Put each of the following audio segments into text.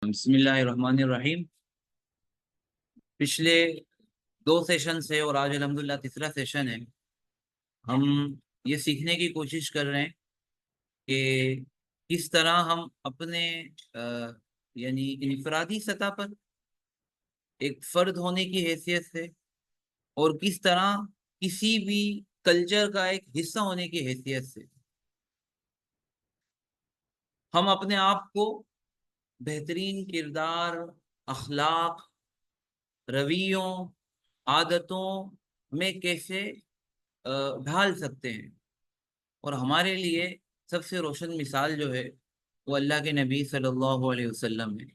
بسم اللہ الرحمن الرحیم۔ پچھلے 2 سیشن سے اور آج الحمدللہ تیسرا سیشن ہے، ہم یہ سیکھنے کی کوشش کر رہے ہیں کہ کس طرح ہم اپنے یعنی انفرادی سطح پر ایک فرد ہونے کی حیثیت سے اور کس طرح کسی بھی کلچر کا ایک حصہ ہونے کی حیثیت سے ہم اپنے آپ کو بہترین کردار، اخلاق، رویوں، عادتوں میں کیسے ڈھال سکتے ہیں۔ اور ہمارے لیے سب سے روشن مثال جو ہے وہ اللہ کے نبی صلی اللہ علیہ وسلم ہے۔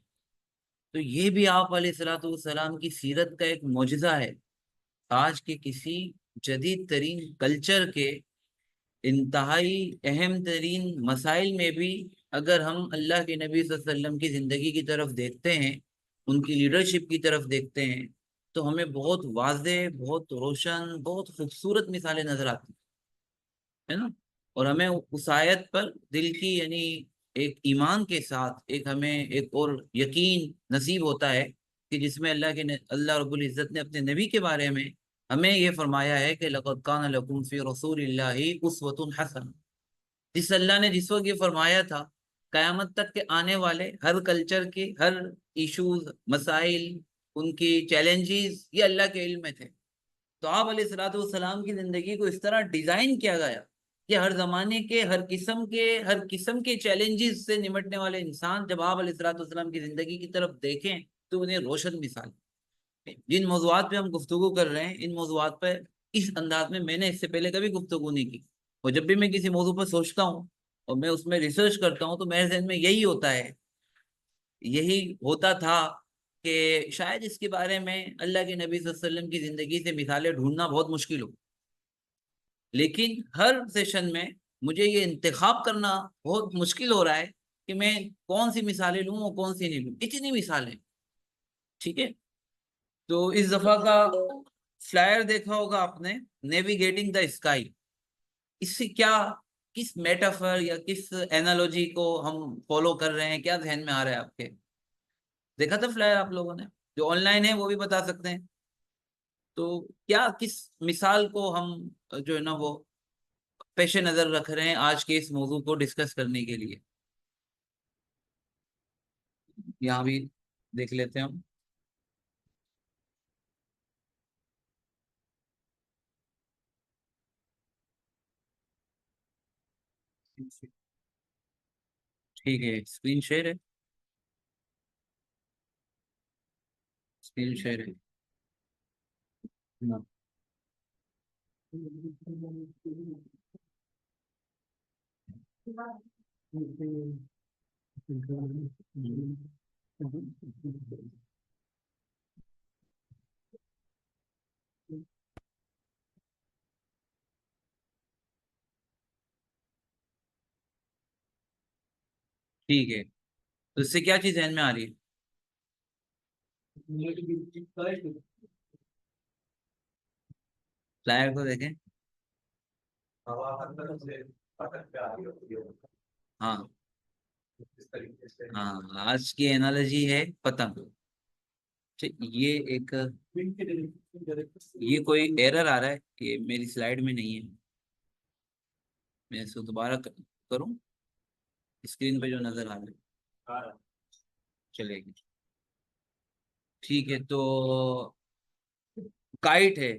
تو یہ بھی آپ علیہ الصلوۃ والسلام کی سیرت کا ایک معجزہ ہے۔ آج کے کسی جدید ترین کلچر کے انتہائی اہم ترین مسائل میں بھی اگر ہم اللہ کے نبی صلی اللہ علیہ وسلم کی زندگی کی طرف دیکھتے ہیں، ان کی لیڈرشپ کی طرف دیکھتے ہیں، تو ہمیں بہت واضح، بہت روشن، بہت خوبصورت مثالیں نظر آتی ہے نا۔ اور ہمیں اس آیت پر دل کی یعنی ایک ایمان کے ساتھ ہمیں ایک اور یقین نصیب ہوتا ہے کہ جس میں اللہ رب العزت نے اپنے نبی کے بارے میں ہمیں یہ فرمایا ہے کہ لَقَدْ كَانَ لَكُمْ فِي رَسُولِ اللَّهِ أُسْوَةٌ حَسَنَةٌ۔ جس اللہ نے جس وقت یہ فرمایا تھا، قیامت تک کے آنے والے ہر کلچر کی ہر ایشوز، مسائل، ان کی چیلنجز یہ اللہ کے علم میں تھے۔ تو آپ علیہ الصلوۃ والسلام کی زندگی کو اس طرح ڈیزائن کیا گیا کہ ہر زمانے کے ہر قسم کے چیلنجز سے نمٹنے والے انسان جب آپ علیہ الصلوۃ والسلام کی زندگی کی طرف دیکھیں تو انہیں روشن مثال۔ جن موضوعات پہ ہم گفتگو کر رہے ہیں، ان موضوعات پہ اس انداز میں نے اس سے پہلے کبھی گفتگو نہیں کی، اور جب بھی میں کسی موضوع پر سوچتا ہوں اور میں اس میں ریسرچ کرتا ہوں تو میرے ذہن میں یہی ہوتا تھا کہ شاید اس کے بارے میں اللہ کے نبی صلی اللہ علیہ وسلم کی زندگی سے مثالیں ڈھونڈنا بہت مشکل ہو، لیکن ہر سیشن میں مجھے یہ انتخاب کرنا بہت مشکل ہو رہا ہے کہ میں کون سی مثالیں لوں اور کون سی نہیں لوں، اتنی مثالیں۔ ٹھیک ہے، تو اس دفعہ کا فلائر دیکھا ہوگا آپ نے، نیویگیٹنگ دا اسکائی۔ اس سے کس میٹافر یا کس اینالوجی کو ہم فالو کر رہے ہیں، کیا ذہن میں آ رہا ہے آپ کے؟ دیکھا تھا فلائر آپ لوگوں نے؟ جو آن لائن ہے وہ بھی بتا سکتے ہیں۔ تو کس مثال کو ہم جو ہے نا وہ پیش نظر رکھ رہے ہیں آج کے اس موضوع کو ڈسکس کرنے کے لیے؟ یہاں بھی دیکھ لیتے ہیں ہم۔ ٹھیک ہے، اسکرین شیئر ہے، اسکرین شیئر ہے۔ ٹھیک ہے، تو اس سے کیا چیز ذہن میں آ رہی ہے؟ فلائر کو دیکھیں۔ ہاں ہاں، آج کی انالوجی ہے پتنگ۔ یہ کوئی ایرر آ رہا ہے کہ میری سلائیڈ میں نہیں ہے، میں اس کو دوبارہ کروں؟ اسکرین پہ جو نظر آ رہا ہے چلے گی؟ ٹھیک ہے، تو کائٹ ہے،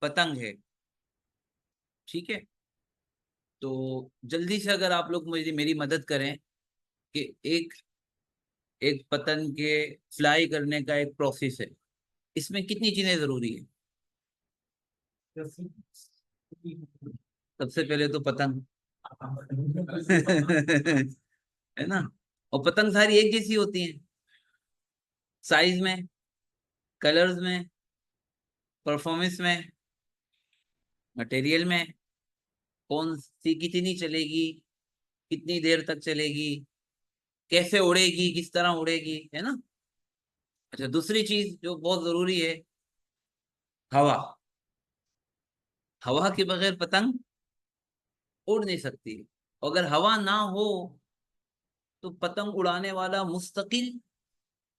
پتنگ ہے، ٹھیک ہے۔ تو جلدی سے اگر آپ لوگ میری مدد کریں کہ ایک پتنگ کے فلائی کرنے کا ایک پروسیس ہے، اس میں کتنی چیزیں ضروری ہیں؟ سب سے پہلے تو پتنگ ہے نا، اور پتنگ ساری ایک جیسی ہوتی ہیں، سائز میں، کلرز میں، پرفارمنس میں، مٹیریل میں، کون سی کتنی چلے گی، کتنی دیر تک چلے گی، کیسے اڑے گی، کس طرح اڑے گی، ہے نا۔ اچھا، دوسری چیز جو بہت ضروری ہے، ہوا۔ ہوا کے بغیر پتنگ اڑ نہیں سکتی، اگر ہوا نہ ہو تو پتنگ اڑانے والا مستقل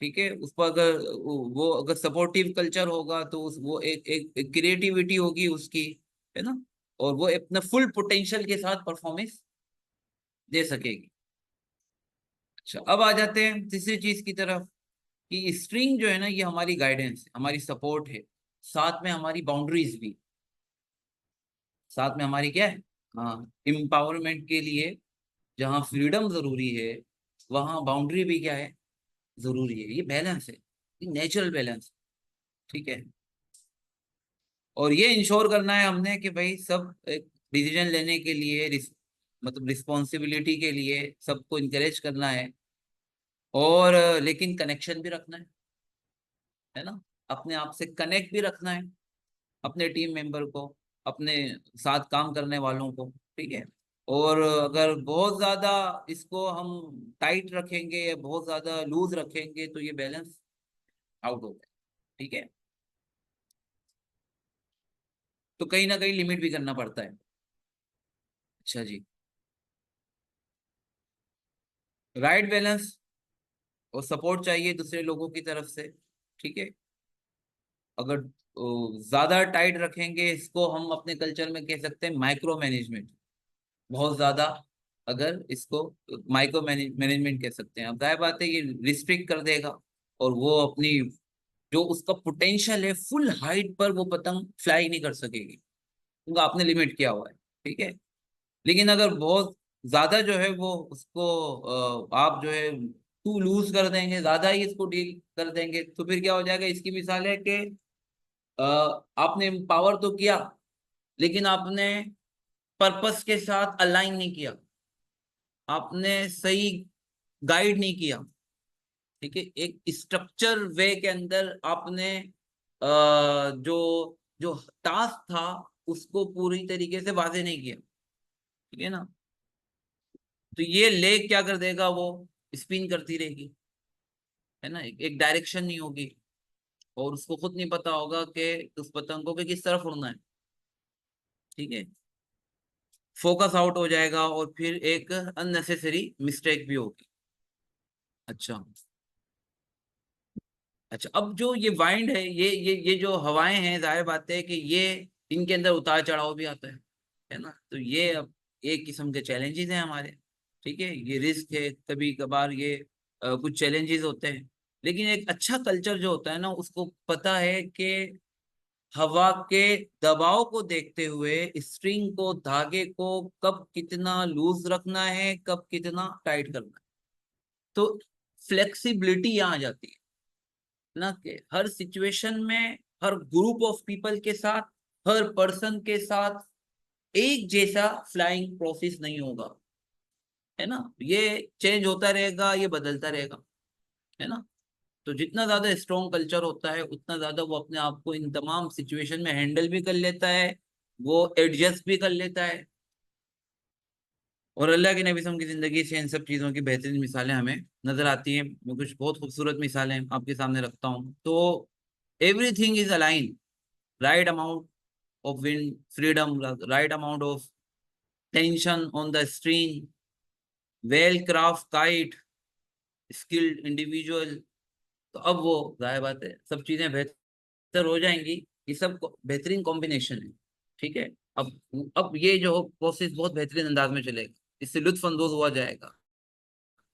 ٹھیک ہے، اس پر اگر وہ اگر سپورٹیو کلچر ہوگا تو وہ ایک کریٹیوٹی ہوگی اس کی، ہے نا، اور وہ اپنا فل پوٹینشیل کے ساتھ پرفارمنس دے سکے گی۔ اچھا، اب آ جاتے ہیں تیسری چیز کی طرف، کہ اسٹرنگ جو ہے نا یہ ہماری گائیڈنس، ہماری سپورٹ ہے، ساتھ میں ہماری باؤنڈریز بھی، ساتھ میں ہماری کیا ہے، ہاں، امپاورمنٹ کے لیے جہاں فریڈم ضروری ہے وہاں باؤنڈری بھی کیا ہے، ضروری ہے۔ یہ بیلنس ہے، یہ نیچرل بیلنس، ٹھیک ہے۔ اور یہ انشور کرنا ہے ہم نے کہ بھائی سب ایک ڈیسیجن لینے کے لیے مطلب رسپانسبلٹی کے لیے سب کو انکریج کرنا ہے، اور لیکن کنیکشن بھی رکھنا ہے نا، اپنے آپ سے کنیکٹ بھی رکھنا ہے، اپنے ٹیم ممبر کو، اپنے ساتھ کام کرنے والوں کو، ٹھیک ہے۔ اور اگر بہت زیادہ اس کو ہم ٹائٹ رکھیں گے یا بہت زیادہ لوز رکھیں گے تو یہ بیلنس آؤٹ ہوتا ہے، ٹھیک ہے۔ تو کہیں نہ کہیں لمٹ بھی کرنا پڑتا ہے۔ اچھا جی، رائٹ بیلنس اور سپورٹ چاہیے دوسرے لوگوں کی طرف سے، ٹھیک ہے۔ اگر زیادہ ٹائٹ رکھیں گے اس کو، ہم اپنے کلچر میں کہہ سکتے ہیں مائکرو مینجمنٹ، بہت زیادہ اگر اس کو مائکرو مینجمنٹ کہہ سکتے ہیں۔ اب ظاہر بات ہے یہ ریسٹرکٹ کر دے گا، اور وہ اپنی جو اس کا پوٹینشیل ہے فل ہائٹ پر وہ پتنگ فلائی نہیں کر سکے گی، کیونکہ آپ نے لمٹ کیا ہوا ہے، ٹھیک ہے۔ لیکن اگر بہت زیادہ جو ہے وہ اس کو آپ جو ہے ٹو لوز کر دیں گے، زیادہ ہی اس کو ڈیل کر دیں گے، تو پھر کیا ہو جائے گا۔ اس کی مثال ہے کہ آپ نے پاور تو کیا لیکن آپ نے پرپس کے ساتھ الائن نہیں کیا، آپ نے صحیح گائیڈ نہیں کیا، ٹھیک ہے۔ ایک اسٹرکچر وے کے اندر آپ نے جو جو ٹاسک تھا اس کو پوری طریقے سے واضح نہیں کیا، ٹھیک ہے نا، تو یہ لیگ کیا کر دے گا، وہ اسپن کرتی رہے گی، ہے نا، ایک ڈائریکشن نہیں ہوگی، اور اس کو خود نہیں پتا ہوگا کہ اس پتنگ کو کہ کس طرف اڑنا ہے، ٹھیک ہے۔ فوکس آؤٹ ہو جائے گا اور پھر ایک اننیسیسری مسٹیک بھی ہوگی۔ اچھا اچھا، اب جو یہ وائنڈ ہے، یہ جو ہوائیں ہیں، ظاہر بات ہے کہ یہ ان کے اندر اتار چڑھاؤ بھی آتا ہے نا، تو یہ اب ایک قسم کے چیلنجز ہیں ہمارے، ٹھیک ہے، یہ رسک ہے، کبھی کبھار یہ کچھ چیلنجز ہوتے ہیں، لیکن ایک اچھا کلچر جو ہوتا ہے نا اس کو پتا ہے کہ ہوا کے دباؤ کو دیکھتے ہوئے اسٹرنگ کو، دھاگے کو کب کتنا لوز رکھنا ہے، کب کتنا ٹائٹ کرنا ہے، تو فلیکسیبلٹی یہاں آ جاتی ہے نا، کہ ہر سچویشن میں ہر گروپ آف پیپل کے ساتھ، ہر پرسن کے ساتھ ایک جیسا فلائنگ پروسیس نہیں ہوگا، ہے نا، یہ چینج ہوتا رہے گا، یہ بدلتا رہے گا، ہے نا۔ تو جتنا زیادہ اسٹرانگ کلچر ہوتا ہے اتنا زیادہ وہ اپنے آپ کو ان تمام سچویشن میں ہینڈل بھی کر لیتا ہے، وہ ایڈجسٹ بھی کر لیتا ہے، اور اللہ کے نبی صلی اللہ علیہ وسلم کی زندگی سے ان سب چیزوں کی بہترین مثالیں ہمیں نظر آتی ہیں۔ میں کچھ بہت خوبصورت مثالیں آپ کے سامنے رکھتا ہوں۔ تو everything is align, right amount of wind, freedom, right amount of tension on the strain, well craft kite, skilled individual, تو اب وہ ظاہر بات ہے سب چیزیں بہتر ہو جائیں گی، یہ سب بہترین کمبینیشن ہے، ٹھیک ہے۔ اب اب یہ جو پروسیس بہت بہترین انداز میں چلے گا، اس سے لطف اندوز ہوا جائے گا،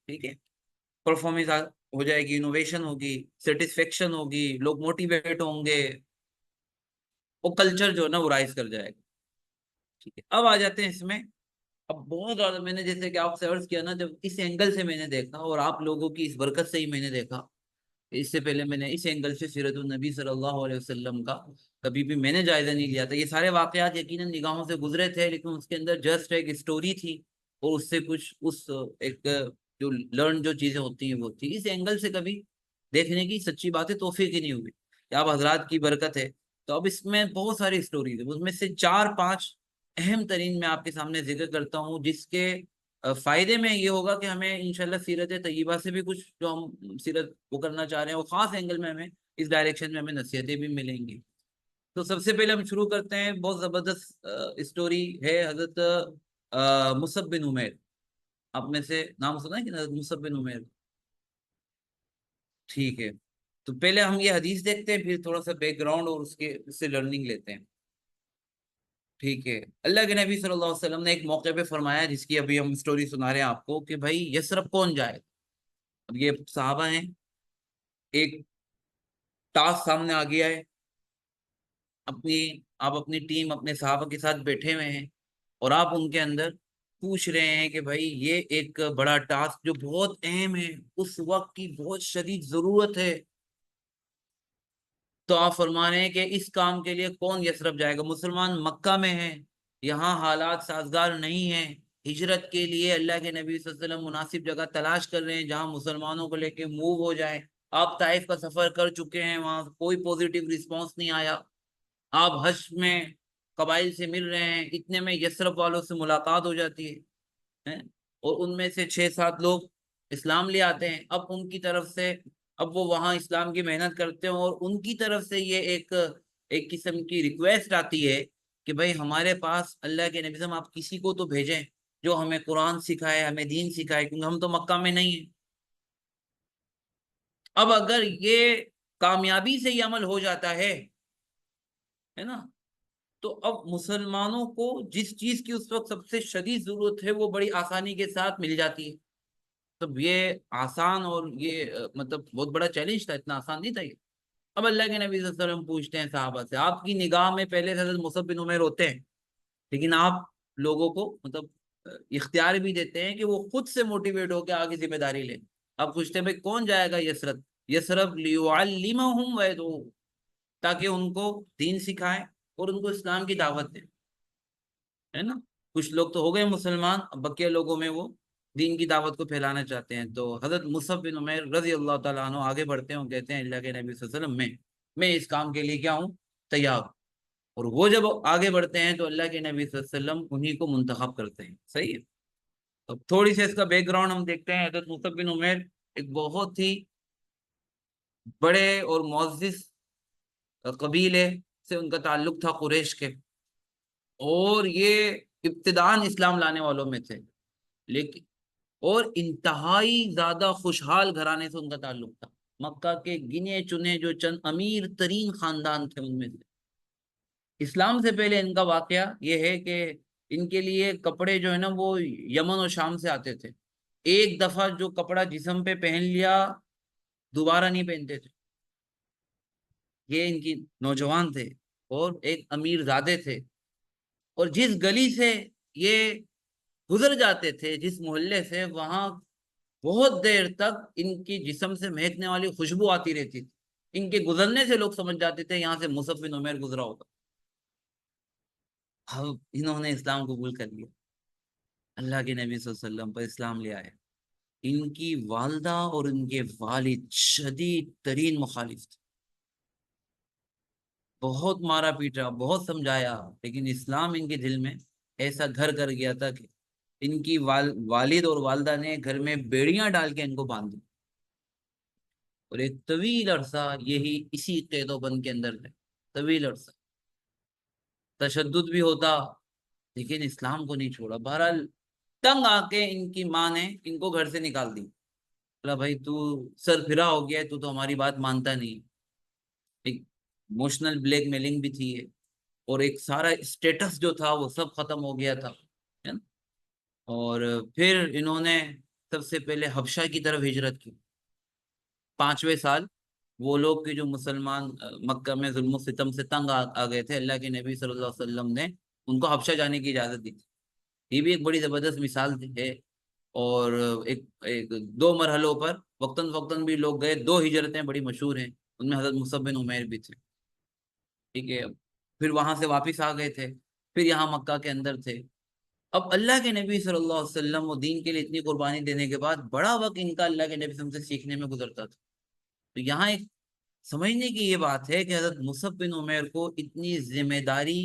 ٹھیک ہے، پرفارمنس ہو جائے گی، انوویشن ہوگی، سیٹسفیکشن ہوگی، لوگ موٹیویٹ ہوں گے، وہ کلچر جو ہے نا وہ رائز کر جائے گا، ٹھیک ہے۔ اب آ جاتے ہیں اس میں، اب بہت زیادہ میں نے جیسے کہ آپ سے عرض کیا نا، جب اس اینگل سے میں نے دیکھا اور آپ لوگوں کی اس برکت سے ہی میں نے دیکھا، اس سے پہلے میں نے اس اینگل سے سیرت النبی صلی اللہ علیہ وسلم کا کبھی بھی میں نے جائزہ نہیں لیا تھا۔ یہ سارے واقعات یقیناً نگاہوں سے گزرے تھے، لیکن اس کے اندر جسٹ ایک اسٹوری تھی، اور اس سے کچھ اس ایک جو لرن جو چیزیں ہوتی ہیں وہ تھی۔ اس اینگل سے کبھی دیکھنے کی سچی باتیں توفیق ہی نہیں ہوئی، کہ آپ حضرات کی برکت ہے۔ تو اب اس میں بہت ساری اسٹوریز ہیں، اس میں سے 4-5 اہم ترین میں آپ کے سامنے ذکر کرتا ہوں، جس کے فائدے میں یہ ہوگا کہ ہمیں انشاءاللہ سیرت طیبہ سے بھی کچھ جو ہم سیرت وہ کرنا چاہ رہے ہیں وہ خاص اینگل میں ہمیں اس ڈائریکشن میں ہمیں نصیحتیں بھی ملیں گی۔ تو سب سے پہلے ہم شروع کرتے ہیں، بہت زبردست اسٹوری ہے حضرت مصعب بن عمیر۔ آپ میں سے نام سنا ہے کہ حضرت مصعب بن عمیر؟ ٹھیک ہے، تو پہلے ہم یہ حدیث دیکھتے ہیں، پھر تھوڑا سا بیک گراؤنڈ اور اس سے لرننگ لیتے ہیں. ٹھیک ہے. اللہ کے نبی صلی اللہ علیہ وسلم نے ایک موقع پہ فرمایا، جس کی ابھی ہم سٹوری سنا رہے ہیں آپ کو، کہ بھائی یثرب کون جائے. اب یہ صحابہ ہیں، ایک ٹاسک سامنے آ گیا ہے، اپنی آپ اپنی ٹیم اپنے صحابہ کے ساتھ بیٹھے ہوئے ہیں، اور آپ ان کے اندر پوچھ رہے ہیں کہ بھائی یہ ایک بڑا ٹاسک جو بہت اہم ہے، اس وقت کی بہت شدید ضرورت ہے. تو آپ فرما رہے ہیں کہ اس کام کے لیے کون یثرب جائے گا. مسلمان مکہ میں ہیں، یہاں حالات سازگار نہیں ہیں، ہجرت کے لیے اللہ کے نبی صلی اللہ علیہ وسلم مناسب جگہ تلاش کر رہے ہیں جہاں مسلمانوں کو لے کے موو ہو جائے. آپ طائف کا سفر کر چکے ہیں، وہاں کوئی پوزیٹیو رسپانس نہیں آیا. آپ حج میں قبائل سے مل رہے ہیں، اتنے میں یثرب والوں سے ملاقات ہو جاتی ہے، اور ان میں سے 6-7 لوگ اسلام لے آتے ہیں. اب ان کی طرف سے، اب وہ وہاں اسلام کی محنت کرتے ہیں، اور ان کی طرف سے یہ ایک قسم کی ریکویسٹ آتی ہے کہ بھائی ہمارے پاس اللہ کے نبی صلی اللہ علیہ وسلم آپ کسی کو تو بھیجیں جو ہمیں قرآن سکھائے، ہمیں دین سکھائے، کیونکہ ہم تو مکہ میں نہیں ہیں. اب اگر یہ کامیابی سے یہ عمل ہو جاتا ہے نا، تو اب مسلمانوں کو جس چیز کی اس وقت سب سے شدید ضرورت ہے وہ بڑی آسانی کے ساتھ مل جاتی ہے. تو یہ آسان، اور یہ مطلب بہت بڑا چیلنج تھا، اتنا آسان نہیں تھا یہ. اب اللہ کے نبی صلی اللہ علیہ وسلم پوچھتے ہیں صحابہ سے، آپ کی نگاہ میں پہلے سے حضرت مصعب بن عمیر ہوتے ہیں، لیکن آپ لوگوں کو مطلب اختیار بھی دیتے ہیں کہ وہ خود سے موٹیویٹ ہو کے آگے ذمہ داری لیں. آپ پوچھتے ہیں بھائی کون جائے گا یثرب. یثرب لیعلمہم ویدعو، تاکہ ان کو دین سکھائے اور ان کو اسلام کی دعوت دیں، ہے نا. کچھ لوگ تو ہو گئے مسلمان، اب بقیہ لوگوں میں وہ دین کی دعوت کو پھیلانا چاہتے ہیں. تو حضرت مصعب بن عمیر رضی اللہ تعالیٰ عنہ آگے بڑھتے ہیں اور کہتے ہیں اللہ کے نبی صلی اللہ علیہ وسلم میں اس کام کے لیے کیا ہوں، تیار ہوں. اور وہ جب آگے بڑھتے ہیں تو اللہ کے نبی صلی اللہ علیہ وسلم انہی کو منتخب کرتے ہیں. صحیح ہے. اب تھوڑی سی اس کا بیک گراؤنڈ ہم دیکھتے ہیں. حضرت مصعب بن عمیر ایک بہت ہی بڑے اور معزز قبیلے سے ان کا تعلق تھا، قریش کے، اور یہ ابتداءً اسلام لانے والوں میں تھے، لیکن اور انتہائی زیادہ خوشحال گھرانے سے ان کا تعلق تھا. مکہ کے گنے چنے جو چند امیر ترین خاندان تھے ان میں سے. اسلام سے پہلے ان کا واقعہ یہ ہے کہ ان کے لیے کپڑے جو ہے نا وہ یمن اور شام سے آتے تھے. ایک دفعہ جو کپڑا جسم پہ پہن لیا دوبارہ نہیں پہنتے تھے. یہ ان کی نوجوان تھے اور ایک امیر زادے تھے، اور جس گلی سے یہ گزر جاتے تھے، جس محلے سے، وہاں بہت دیر تک ان کی جسم سے مہکنے والی خوشبو آتی رہتی تھی. ان کے گزرنے سے لوگ سمجھ جاتے تھے یہاں سے مصعب بن عمیر گزرا ہوگا. اب انہوں نے اسلام قبول کر لیا، اللہ کے نبی صلی اللہ علیہ وسلم پر اسلام لے آئے. ان کی والدہ اور ان کے والد شدید ترین مخالف تھے، بہت مارا پیٹا، بہت سمجھایا، لیکن اسلام ان کے دل میں ایسا گھر کر گیا تھا کہ ان کی والد اور والدہ نے گھر میں بیڑیاں ڈال کے ان کو باندھ دی، اور ایک طویل عرصہ یہی اسی قید و بند کے اندر رہے. طویل عرصہ تشدد بھی ہوتا، لیکن اسلام کو نہیں چھوڑا. بہرحال تنگ آ کے ان کی ماں نے ان کو گھر سے نکال دی. بولا بھائی تو سر پھرا ہو گیا ہے، تو ہماری بات مانتا نہیں. ایک ایموشنل بلیک میلنگ بھی تھی ہے، اور ایک سارا اسٹیٹس جو تھا وہ سب ختم ہو گیا تھا، ہے نا. اور پھر انہوں نے سب سے پہلے حبشہ کی طرف ہجرت کی. 5ویں سال وہ لوگ کے جو مسلمان مکہ میں ظلم و ستم سے تنگ آ گئے تھے، اللہ کے نبی صلی اللہ علیہ وسلم نے ان کو حبشہ جانے کی اجازت دی تھی. یہ بھی ایک بڑی زبردست مثال ہے. اور ایک 2 مرحلوں پر وقتاً فوقتاً بھی لوگ گئے. 2 ہجرتیں بڑی مشہور ہیں، ان میں حضرت مصعب بن عمیر بھی تھے. ٹھیک ہے. پھر وہاں سے واپس آ گئے تھے، پھر یہاں مکہ کے اندر تھے. اب اللہ کے نبی صلی اللہ علیہ وسلم و دین کے لیے اتنی قربانی دینے کے بعد بڑا وقت ان کا اللہ کے نبی صلی اللہ علیہ وسلم سے سیکھنے میں گزرتا تھا. تو یہاں ایک سمجھنے کی یہ بات ہے کہ حضرت مصعب بن عمیر کو اتنی ذمہ داری،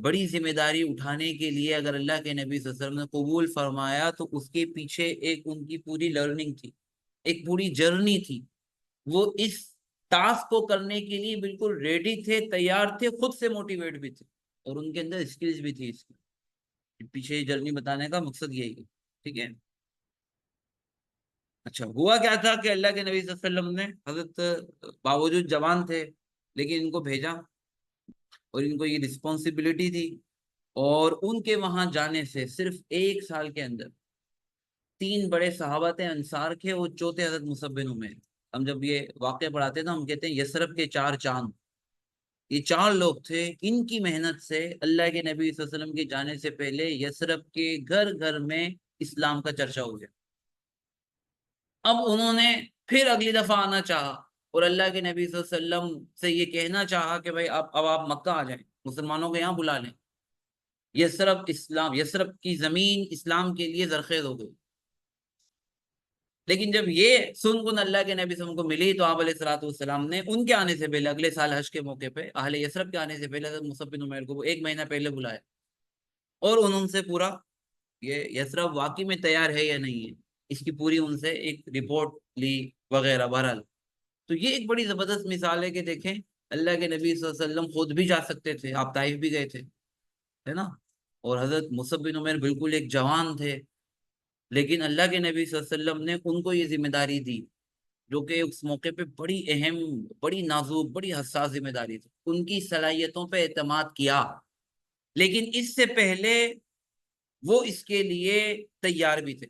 بڑی ذمہ داری اٹھانے کے لیے اگر اللہ کے نبی صلی اللہ علیہ وسلم نے قبول فرمایا، تو اس کے پیچھے ایک ان کی پوری لرننگ تھی، ایک پوری جرنی تھی. وہ اس ٹاسک کو کرنے کے لیے بالکل ریڈی تھے، تیار تھے، خود سے موٹیویٹ بھی تھے، اور ان کے اندر اسکلز بھی تھی. اس کی پیچھے جرنی بتانے کا مقصد یہی ہے. ٹھیک ہے. اچھا ہوا کیا تھا کہ اللہ کے نبی صلی اللہ علیہ وسلم نے حضرت باوجود جوان تھے لیکن ان کو بھیجا، اور ان کو یہ رسپانسبلٹی تھی، اور ان کے وہاں جانے سے صرف 1 سال کے اندر 3 بڑے صحابہ تھے انصار کے، وہ چوتھے حضرت مصعب بن عمیر۔ ہم جب یہ واقعہ پڑھاتے ہیں تو ہم کہتے ہیں یثرب کے 4 چاند، یہ 4 لوگ تھے، ان کی محنت سے اللہ کے نبی صلی اللہ علیہ وسلم کے جانے سے پہلے یثرب کے گھر گھر میں اسلام کا چرچا ہو گیا۔ اب انہوں نے پھر اگلی دفعہ آنا چاہا، اور اللہ کے نبی صلی اللہ علیہ وسلم سے یہ کہنا چاہا کہ بھائی اب آپ مکہ آ جائیں، مسلمانوں کو یہاں بلا لیں۔ یثرب اسلام، یثرب کی زمین اسلام کے لیے زرخیز ہو گئی۔ لیکن جب یہ سن کن اللہ کے نبی صلی اللہ علیہ وسلم کو ملی تو آپ علیہ الصلوۃ والسلام نے ان کے آنے سے پہلے اگلے سال حج کے موقع پہ اہل یثرب کے آنے سے پہلے حضرت مصعب بن عمیر کو وہ 1 مہینہ پہلے بلایا، اور انہوں سے پورا یہ یثرب واقعی میں تیار ہے یا نہیں ہے اس کی پوری ان سے ایک رپورٹ لی وغیرہ۔ بہرحال تو یہ ایک بڑی زبردست مثال ہے کہ دیکھیں اللہ کے نبی صلی اللہ علیہ وسلم خود بھی جا سکتے تھے، آپ طائف بھی گئے تھے، ہے نا، اور حضرت مصعب بن عمیر بالکل ایک جوان تھے، لیکن اللہ کے نبی صلی اللہ علیہ وسلم نے ان کو یہ ذمہ داری دی جو کہ اس موقع پہ بڑی اہم، بڑی نازک، بڑی حساس ذمہ داری تھی۔ ان کی صلاحیتوں پہ اعتماد کیا، لیکن اس سے پہلے وہ اس کے لیے تیار بھی تھے،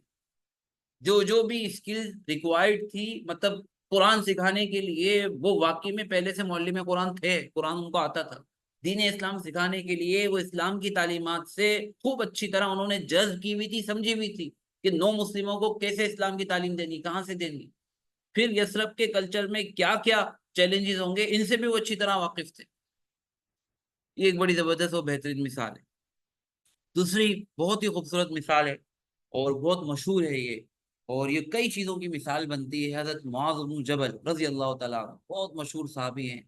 جو بھی اسکل ریکوائرڈ تھی، مطلب قرآن سکھانے کے لیے وہ واقعی میں پہلے سے معلم قرآن تھے، قرآن ان کو آتا تھا، دین اسلام سکھانے کے لیے وہ اسلام کی تعلیمات سے خوب اچھی طرح انہوں نے جذب کی ہوئی تھی، سمجھی ہوئی تھی کہ نو مسلموں کو کیسے اسلام کی تعلیم دینی، کہاں سے دینی، پھر یثرب کے کلچر میں کیا کیا چیلنجز ہوں گے، ان سے بھی وہ اچھی طرح واقف تھے۔ یہ ایک بڑی زبردست اور بہترین مثال ہے۔ دوسری بہت ہی خوبصورت مثال ہے اور بہت مشہور ہے یہ، اور یہ کئی چیزوں کی مثال بنتی ہے، حضرت معاذ بن جبل رضی اللہ تعالیٰ عنہ، بہت مشہور صحابی ہیں،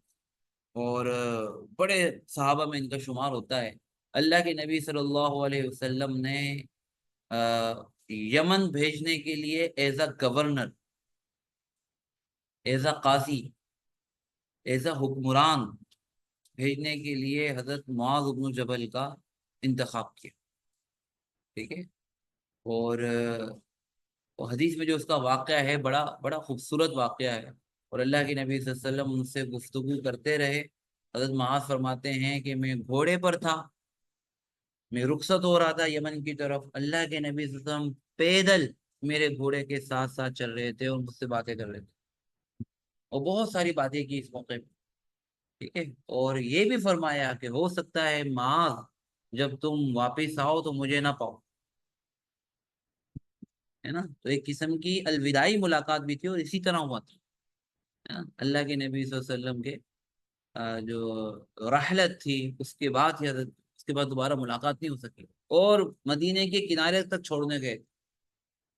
اور بڑے صحابہ میں ان کا شمار ہوتا ہے۔ اللہ کے نبی صلی اللہ علیہ وسلم نے یمن بھیجنے کے لیے as a governor, as a Qazi, as a حکمران بھیجنے کے لیے حضرت معاذ بن جبل کا انتخاب کیا، ٹھیک ہے، اور حدیث میں جو اس کا واقعہ ہے بڑا بڑا خوبصورت واقعہ ہے، اور اللہ کے نبی صلی اللہ علیہ وسلم ان سے گفتگو کرتے رہے۔ حضرت معاذ فرماتے ہیں کہ میں گھوڑے پر تھا، میں رخصت ہو رہا تھا یمن کی طرف، اللہ کے نبی صلی اللہ علیہ وسلم پیدل میرے گھوڑے کے ساتھ ساتھ چل رہے تھے اور مجھ سے باتیں کر رہے تھے، اور بہت ساری باتیں کی اس موقع پہ، ٹھیک ہے، اور یہ بھی فرمایا کہ ہو سکتا ہے معاذ جب تم واپس آؤ تو مجھے نہ پاؤ، ہے نا، تو ایک قسم کی الوداعی ملاقات بھی تھی، اور اسی طرح ہوا تھا، ہے نا؟ اللہ کے نبی صلی اللہ علیہ وسلم کے جو رحلت تھی اس کے بعد ہی اس کے بعد دوبارہ ملاقات نہیں ہو سکی، اور مدینے کے کنارے تک چھوڑنے گئے۔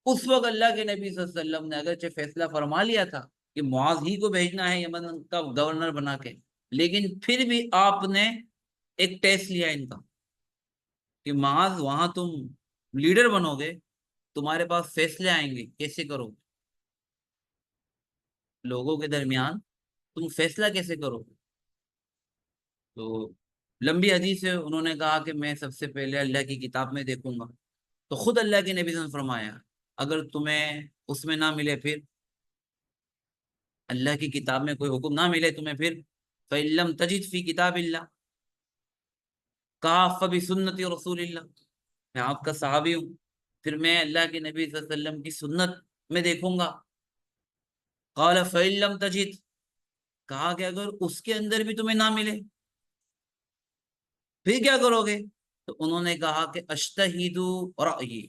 اس وقت اللہ کے نبی صلی اللہ علیہ وسلم نے اگرچہ فیصلہ فرما لیا تھا کہ معاذ ہی کو بھیجنا ہے یمن کا گورنر بنا کے، لیکن پھر بھی آپ نے ایک ٹیسٹ لیا ان کا کہ معاذ وہاں تم لیڈر بنو گے، تمہارے پاس فیصلے آئیں گے، کیسے کرو گے لوگوں کے درمیان، تم فیصلہ کیسے کرو گے؟ تو لمبی حدیث ہے، انہوں نے کہا کہ میں سب سے پہلے اللہ کی کتاب میں دیکھوں گا، تو خود اللہ کے نبی نے فرمایا اگر تمہیں اس میں نہ ملے، پھر اللہ کی کتاب میں کوئی حکم نہ ملے تمہیں، پھر فَإِن لَمْ تَجِدْ فِي كِتَابِ اللَّهِ، کہا فَبِسُنَّتِ رسول اللہ، میں آپ کا صحابی ہوں، پھر میں اللہ کے نبی صلی اللہ علیہ وسلم کی سنت میں دیکھوں گا۔ قال فَإِن لَمْ تَجِدْ، کہا کہ اگر اس کے اندر بھی تمہیں نہ ملے پھر کیا کرو گے؟ تو انہوں نے کہا کہ اجتہد رأیی،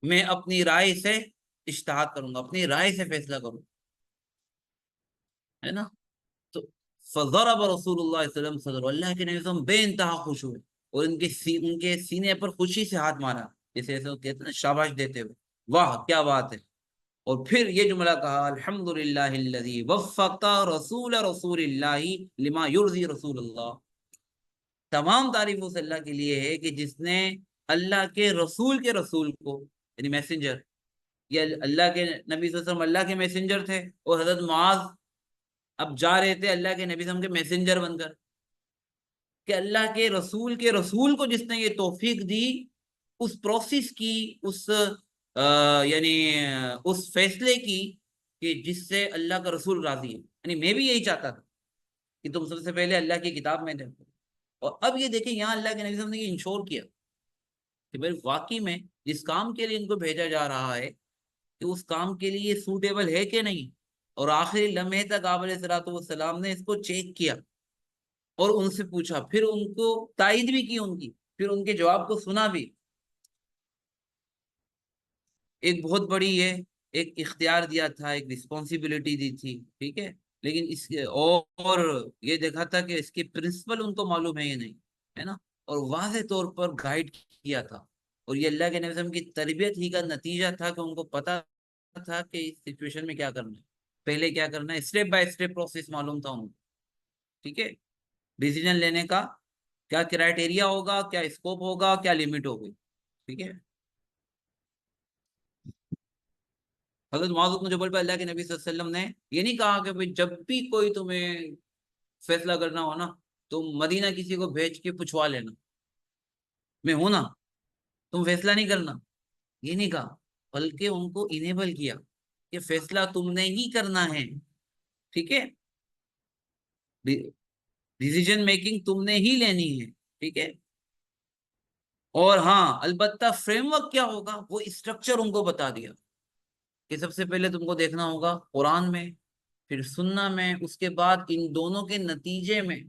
میں اپنی رائے سے اجتہاد کروں گا، اپنی رائے سے فیصلہ کروں، ہے نا، تو فضرب رسول اللہ صلی اللہ علیہ وسلم صدر، اللہ کے نبی صلی اللہ علیہ وسلم بے انتہا خوش ہوئے، اور ان کے سینے پر خوشی سے ہاتھ مارا، جیسے ایسے کہتے ہیں نا شاباش دیتے ہوئے، واہ کیا بات ہے، اور پھر یہ جملہ کہا الحمدللہ الذی وفق رسول اللہ لما یرضی رسول اللہ، تمام تعریف اس اللہ کے لیے ہے کہ جس نے اللہ کے رسول کو، یعنی میسنجر، یہ اللہ کے نبی صلی اللہ علیہ وسلم اللہ کے میسنجر تھے، اور حضرت معاذ اب جا رہے تھے اللہ کے نبی صلی اللہ علیہ وسلم کے میسنجر بن کر، کہ اللہ کے رسول کو جس نے یہ توفیق دی، اس پروسیس کی، اس یعنی اس فیصلے کی کہ جس سے اللہ کا رسول راضی ہے. یعنی میں بھی یہی چاہتا تھا کہ تم سب سے پہلے اللہ کی کتاب میں دیکھو. اور اب یہ دیکھیں یہاں اللہ کے نبی صلی اللہ علیہ وسلم نے یہ انشور کیا کہ بھائی واقعی میں جس کام کے لیے ان کو بھیجا جا رہا ہے کہ اس کام کے لیے سوٹیبل ہے کہ نہیں. اور آخری لمحے تک آپ علیہ الصلوۃ والسلام نے اس کو چیک کیا اور ان سے پوچھا, پھر ان کو تائید بھی کی ان کی, پھر ان کے جواب کو سنا بھی. ایک بہت بڑی یہ ایک اختیار دیا تھا, ایک رسپانسبلٹی دی تھی, ٹھیک ہے. لیکن اس اور یہ دیکھا تھا کہ اس کے پرنسپل ان کو معلوم ہے یا نہیں, ہے نا, اور واضح طور پر گائیڈ کیا تھا. اور یہ اللہ کے نبی صلی اللہ علیہ وسلم کی تربیت ہی کا نتیجہ تھا کہ ان کو پتا تھا کہ اس سچویشن میں کیا کرنا ہے, پہلے کیا کرنا ہے, اسٹیپ بائی اسٹیپ پروسیس معلوم تھا ان کو, ٹھیک ہے. ڈیسیجن لینے کا کیا کرائٹیریا ہوگا, کیا اسکوپ ہوگا, کیا لمٹ ہوگی, ٹھیک ہے. حضرت معاذ بن جبل پہ اللہ کے نبی صلی اللہ علیہ وسلم نے یہ نہیں کہا کہ بھئی جب بھی کوئی تمہیں فیصلہ کرنا ہو نا تم مدینہ کسی کو بھیج کے پوچھوا لینا, میں ہوں نا, تم فیصلہ نہیں کرنا, یہ نہیں کہا, بلکہ ان کو انیبل کیا کہ فیصلہ تم نے ہی کرنا ہے, ٹھیک ہے. ڈیسیجن میکنگ تم نے ہی لینی ہے, ٹھیک ہے. اور ہاں البتہ فریم ورک کیا ہوگا وہ اسٹرکچر ان کو بتا دیا کہ سب سے پہلے تم کو دیکھنا ہوگا قرآن میں, پھر سننا میں, اس کے بعد ان دونوں کے نتیجے میں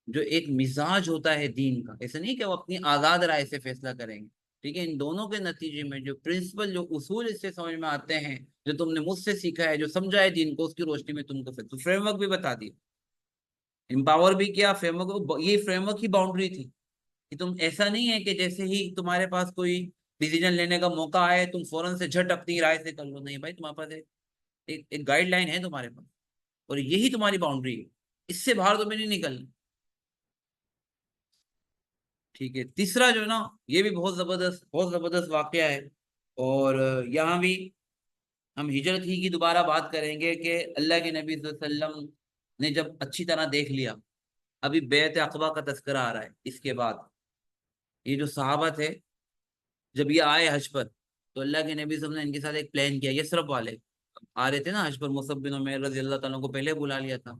جو ایک مزاج ہوتا ہے دین کا, ایسا نہیں کہ وہ اپنی آزاد رائے سے فیصلہ کریں گے, ٹھیک ہے. ان دونوں کے نتیجے میں جو پرنسپل, جو اصول اس سے سمجھ میں آتے ہیں, جو تم نے مجھ سے سیکھا ہے, جو سمجھا ہے دین کو, اس کی روشنی میں تم کو فریم ورک بھی بتا دیا, امپاور بھی کیا. فریم ورک, یہ فریم ورک کی باؤنڈری تھی کہ تم ایسا نہیں ہے کہ جیسے ہی تمہارے پاس کوئی ڈیسیجن لینے کا موقع آئے تم فوراً سے جھٹ اپنی رائے سے کر لو. نہیں بھائی, تمہارے پاس ایک گائیڈ لائن ہے تمہارے پاس, اور یہی تمہاری باؤنڈری ہے, اس سے باہر تمہیں نہیں نکلنا, ٹھیک ہے. تیسرا جو ہے نا یہ بھی بہت زبردست واقعہ ہے. اور یہاں بھی ہم ہجرت ہی کی دوبارہ بات کریں گے کہ اللہ کے نبی صلی اللہ علیہ وسلم نے جب اچھی طرح دیکھ لیا, ابھی بیعت عقبہ کا تذکرہ آ رہا ہے, اس کے بعد یہ جو صحابہ تھے جب یہ آئے حج پر, تو اللہ کے نبی صلی اللہ علیہ وسلم نے ان کے ساتھ ایک پلان کیا. یثرب والے آ رہے تھے نا حج پر, مصعب بن عمیر رضی اللہ تعالیٰ کو پہلے بلا لیا تھا.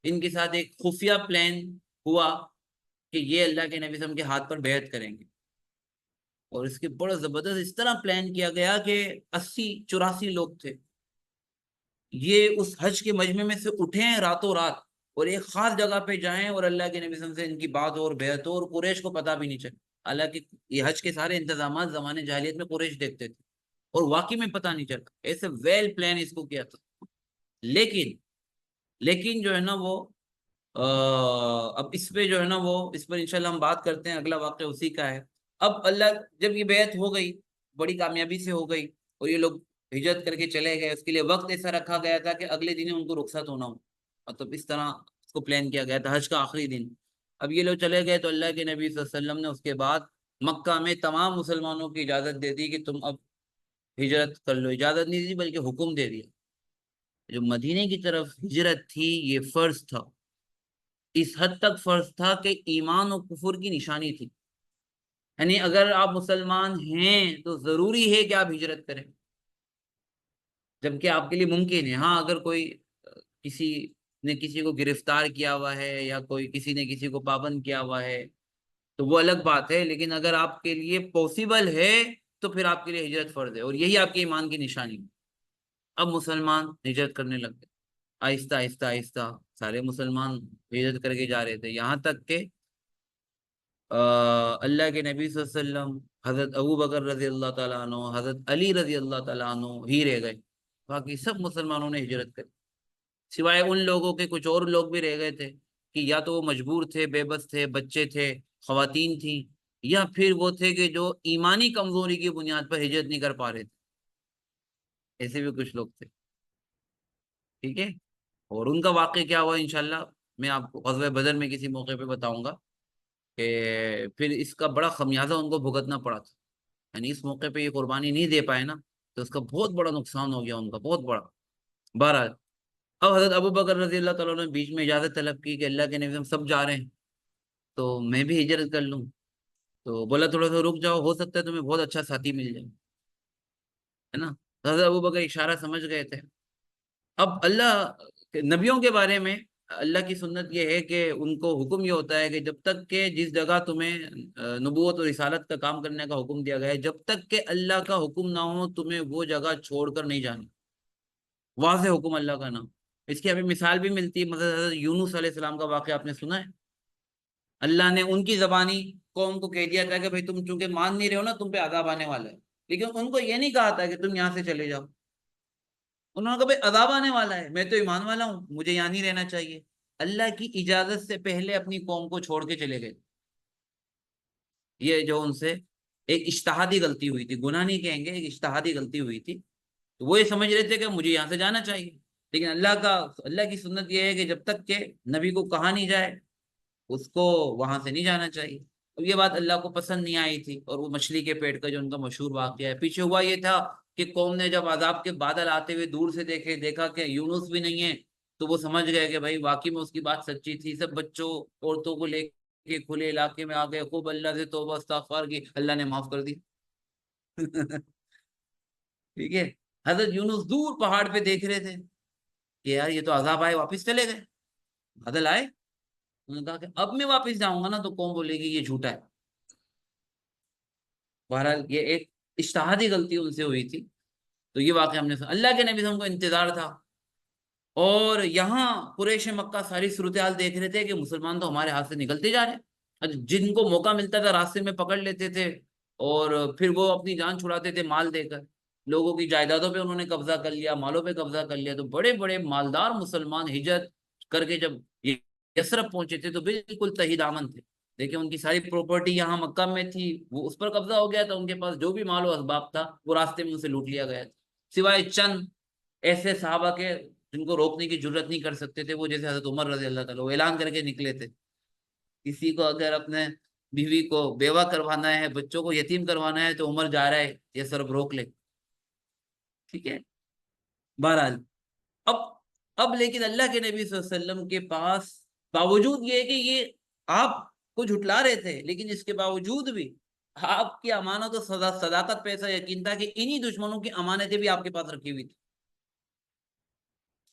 ان کے ساتھ ایک خفیہ پلان ہوا کہ یہ اللہ کے نبی صلی اللہ علیہ وسلم کے ہاتھ پر بیعت کریں گے. اور اس کے بڑا زبردست اس طرح پلان کیا گیا کہ 80-84 لوگ تھے, یہ اس حج کے مجمع میں سے اٹھیں راتوں رات اور ایک خاص جگہ پہ جائیں اور اللہ کے نبی صلی اللہ علیہ وسلم سے ان کی بات ہو اور بیعت ہو, اور قریش کو پتہ بھی نہیں چلے. حالانکہ یہ حج کے سارے انتظامات زمانے جاہلیت میں قریش دیکھتے تھے اور واقعی میں پتہ نہیں چلا, ایسے ویل پلان اس کو کیا تھا. لیکن جو ہے نا وہ اب اس پہ جو ہے نا وہ اس پر انشاءاللہ ہم بات کرتے ہیں, اگلا واقعہ اسی کا ہے. اب اللہ جب یہ بیعت ہو گئی, بڑی کامیابی سے ہو گئی, اور یہ لوگ ہجرت کر کے چلے گئے, اس کے لیے وقت ایسا رکھا گیا تھا کہ اگلے دن ان کو رخصت ہونا ہو, مطلب اس طرح اس کو پلان کیا گیا تھا, حج کا آخری دن. اب یہ لوگ چلے گئے تو اللہ کے نبی صلی اللہ علیہ وسلم نے اس کے بعد مکہ میں تمام مسلمانوں کی اجازت دے دی کہ تم اب ہجرت کر لو. اجازت نہیں دی بلکہ حکم دے دیا. جو مدینے کی طرف ہجرت تھی یہ فرض تھا, اس حد تک فرض تھا کہ ایمان و کفر کی نشانی تھی. یعنی اگر آپ مسلمان ہیں تو ضروری ہے کہ آپ ہجرت کریں, جبکہ آپ کے لیے ممکن ہے. ہاں اگر کوئی کسی نے کسی کو گرفتار کیا ہوا ہے یا کوئی کسی نے کسی کو پابند کیا ہوا ہے تو وہ الگ بات ہے, لیکن اگر آپ کے لیے پاسبل ہے تو پھر آپ کے لیے ہجرت فرض ہے, اور یہی آپ کے ایمان کی نشانی ہے. اب مسلمان ہجرت کرنے لگ گئے, آہستہ آہستہ آہستہ سارے مسلمان ہجرت کر کے جا رہے تھے, یہاں تک کہ اللہ کے نبی صلی اللہ علیہ وسلم, حضرت ابو بکر رضی اللہ تعالیٰ عنہ, حضرت علی رضی اللہ تعالیٰ عنہ ہی رہ گئے. باقی سب مسلمانوں نے ہجرت کری, سوائے ان لوگوں کے کچھ اور لوگ بھی رہ گئے تھے کہ یا تو وہ مجبور تھے, بے بس تھے, بچے تھے, خواتین تھیں, یا پھر وہ تھے کہ جو ایمانی کمزوری کی بنیاد پر ہجرت نہیں کر پا رہے تھے. ایسے بھی کچھ لوگ تھے, ٹھیک ہے. اور ان کا واقعہ کیا ہوا انشاءاللہ میں آپ کو غزوہ بدر میں کسی موقع پہ بتاؤں گا کہ پھر اس کا بڑا خمیازہ ان کو بھگتنا پڑا تھا. یعنی اس موقع پہ یہ قربانی نہیں دے پائے نا تو اس کا بہت بڑا نقصان ہو گیا ان کا, بہت بڑا. بہرحال اب حضرت ابو بکر رضی اللہ تعالیٰ نے بیچ میں اجازت طلب کی کہ اللہ کے نبی ہم سب جا رہے ہیں تو میں بھی ہجرت کر لوں. تو بولا تھوڑا سا رک جاؤ, ہو سکتا ہے تمہیں بہت اچھا ساتھی مل جائے. ہے نا. حضرت ابو بکر اشارہ سمجھ گئے تھے. اب اللہ نبیوں کے بارے میں اللہ کی سنت یہ ہے کہ ان کو حکم یہ ہوتا ہے کہ جب تک کہ جس جگہ تمہیں نبوت اور رسالت کا کام کرنے کا حکم دیا گیا ہے، جب تک کہ اللہ کا حکم نہ ہو تمہیں وہ جگہ چھوڑ کر نہیں جانی. واضح حکم اللہ کا نام. اس کی ابھی مثال بھی ملتی ہے، مثلا حضرت یونس علیہ السلام کا واقعہ آپ نے سنا ہے. اللہ نے ان کی زبانی قوم کو کہہ دیا تھا کہ بھائی تم چونکہ مان نہیں رہے ہو نا، تم پہ عذاب آنے والا ہے. لیکن ان کو یہ نہیں کہا تھا کہ تم یہاں سے چلے جاؤ. انہوں نے کہا بھائی عذاب آنے والا ہے، میں تو ایمان والا ہوں، مجھے یہاں نہیں رہنا چاہیے. اللہ کی اجازت سے پہلے اپنی قوم کو چھوڑ کے چلے گئے. یہ جو ان سے ایک اجتہادی غلطی ہوئی تھی، گناہ نہیں کہیں گے، ایک اجتہادی غلطی ہوئی تھی. تو وہ یہ سمجھ رہے تھے کہ مجھے یہاں سے جانا چاہیے. لیکن اللہ کی سنت یہ ہے کہ جب تک کہ نبی کو کہا نہیں جائے اس کو وہاں سے نہیں جانا چاہیے. اب یہ بات اللہ کو پسند نہیں آئی تھی، اور وہ مچھلی کے پیٹ کا جو ان کا مشہور واقعہ ہے پیچھے ہوا یہ تھا کہ قوم نے جب عذاب کے بادل آتے ہوئے دور سے دیکھا کہ یونس بھی نہیں ہے، تو وہ سمجھ گئے کہ بھائی واقعی میں اس کی بات سچی تھی. سب بچوں عورتوں کو لے کے کھلے علاقے میں آ گئے، خوب اللہ سے توبہ استغفار کی، اللہ نے معاف کر دی. ٹھیک ہے. حضرت یونس دور پہاڑ پہ دیکھ رہے تھے کہ یار یہ تو عذاب آئے، واپس چلے گئے. بادل آئے، انہوں نے کہا کہ اب میں واپس جاؤں گا نا تو قوم بولے گی یہ جھوٹا ہے. بہرحال یہ ایک اجتہادی غلطی ان سے ہوئی تھی. تو یہ واقعہ ہم نے سنا. اللہ کے نبی صلی اللہ علیہ وسلم کو انتظار تھا، اور یہاں قریش مکہ ساری صورتحال دیکھ رہے تھے کہ مسلمان تو ہمارے ہاتھ سے نکلتے جا رہے ہیں. جن کو موقع ملتا تھا راستے میں پکڑ لیتے تھے، اور پھر وہ اپنی جان چھڑاتے تھے مال دے کر. لوگوں کی جائیدادوں پہ انہوں نے قبضہ کر لیا، مالوں پہ قبضہ کر لیا. تو بڑے بڑے مالدار مسلمان ہجرت کر کے جب یثرب پہنچے تھے تو بالکل تہی دامن تھے. دیکھیں ان کی ساری پراپرٹی یہاں مکہ میں تھی، وہ اس پر قبضہ ہو گیا تھا. ان کے پاس جو بھی مال و اسباب تھا وہ راستے میں ان سے لوٹ لیا گیا تھا، سوائے چند ایسے صحابہ کے جن کو روکنے کی جرت نہیں کر سکتے تھے. وہ جیسے حضرت عمر رضی اللہ تعالیٰ، وہ اعلان کر کے نکلے تھے کسی کو اگر اپنے بیوی کو بیوہ کروانا ہے، بچوں کو یتیم کروانا ہے تو عمر جا رہا ہے، یہ سرب روک لے. ٹھیک ہے. بہرحال اب لیکن اللہ کے نبی صلی اللہ علیہ وسلم کے پاس باوجود یہ کہ یہ آپ کو جھٹلا رہے تھے، لیکن اس کے باوجود بھی آپ کی امانت و صداقت پہ ایسا یقین تھا کہ انہی دشمنوں کی امانتیں بھی آپ کے پاس رکھی ہوئی تھی.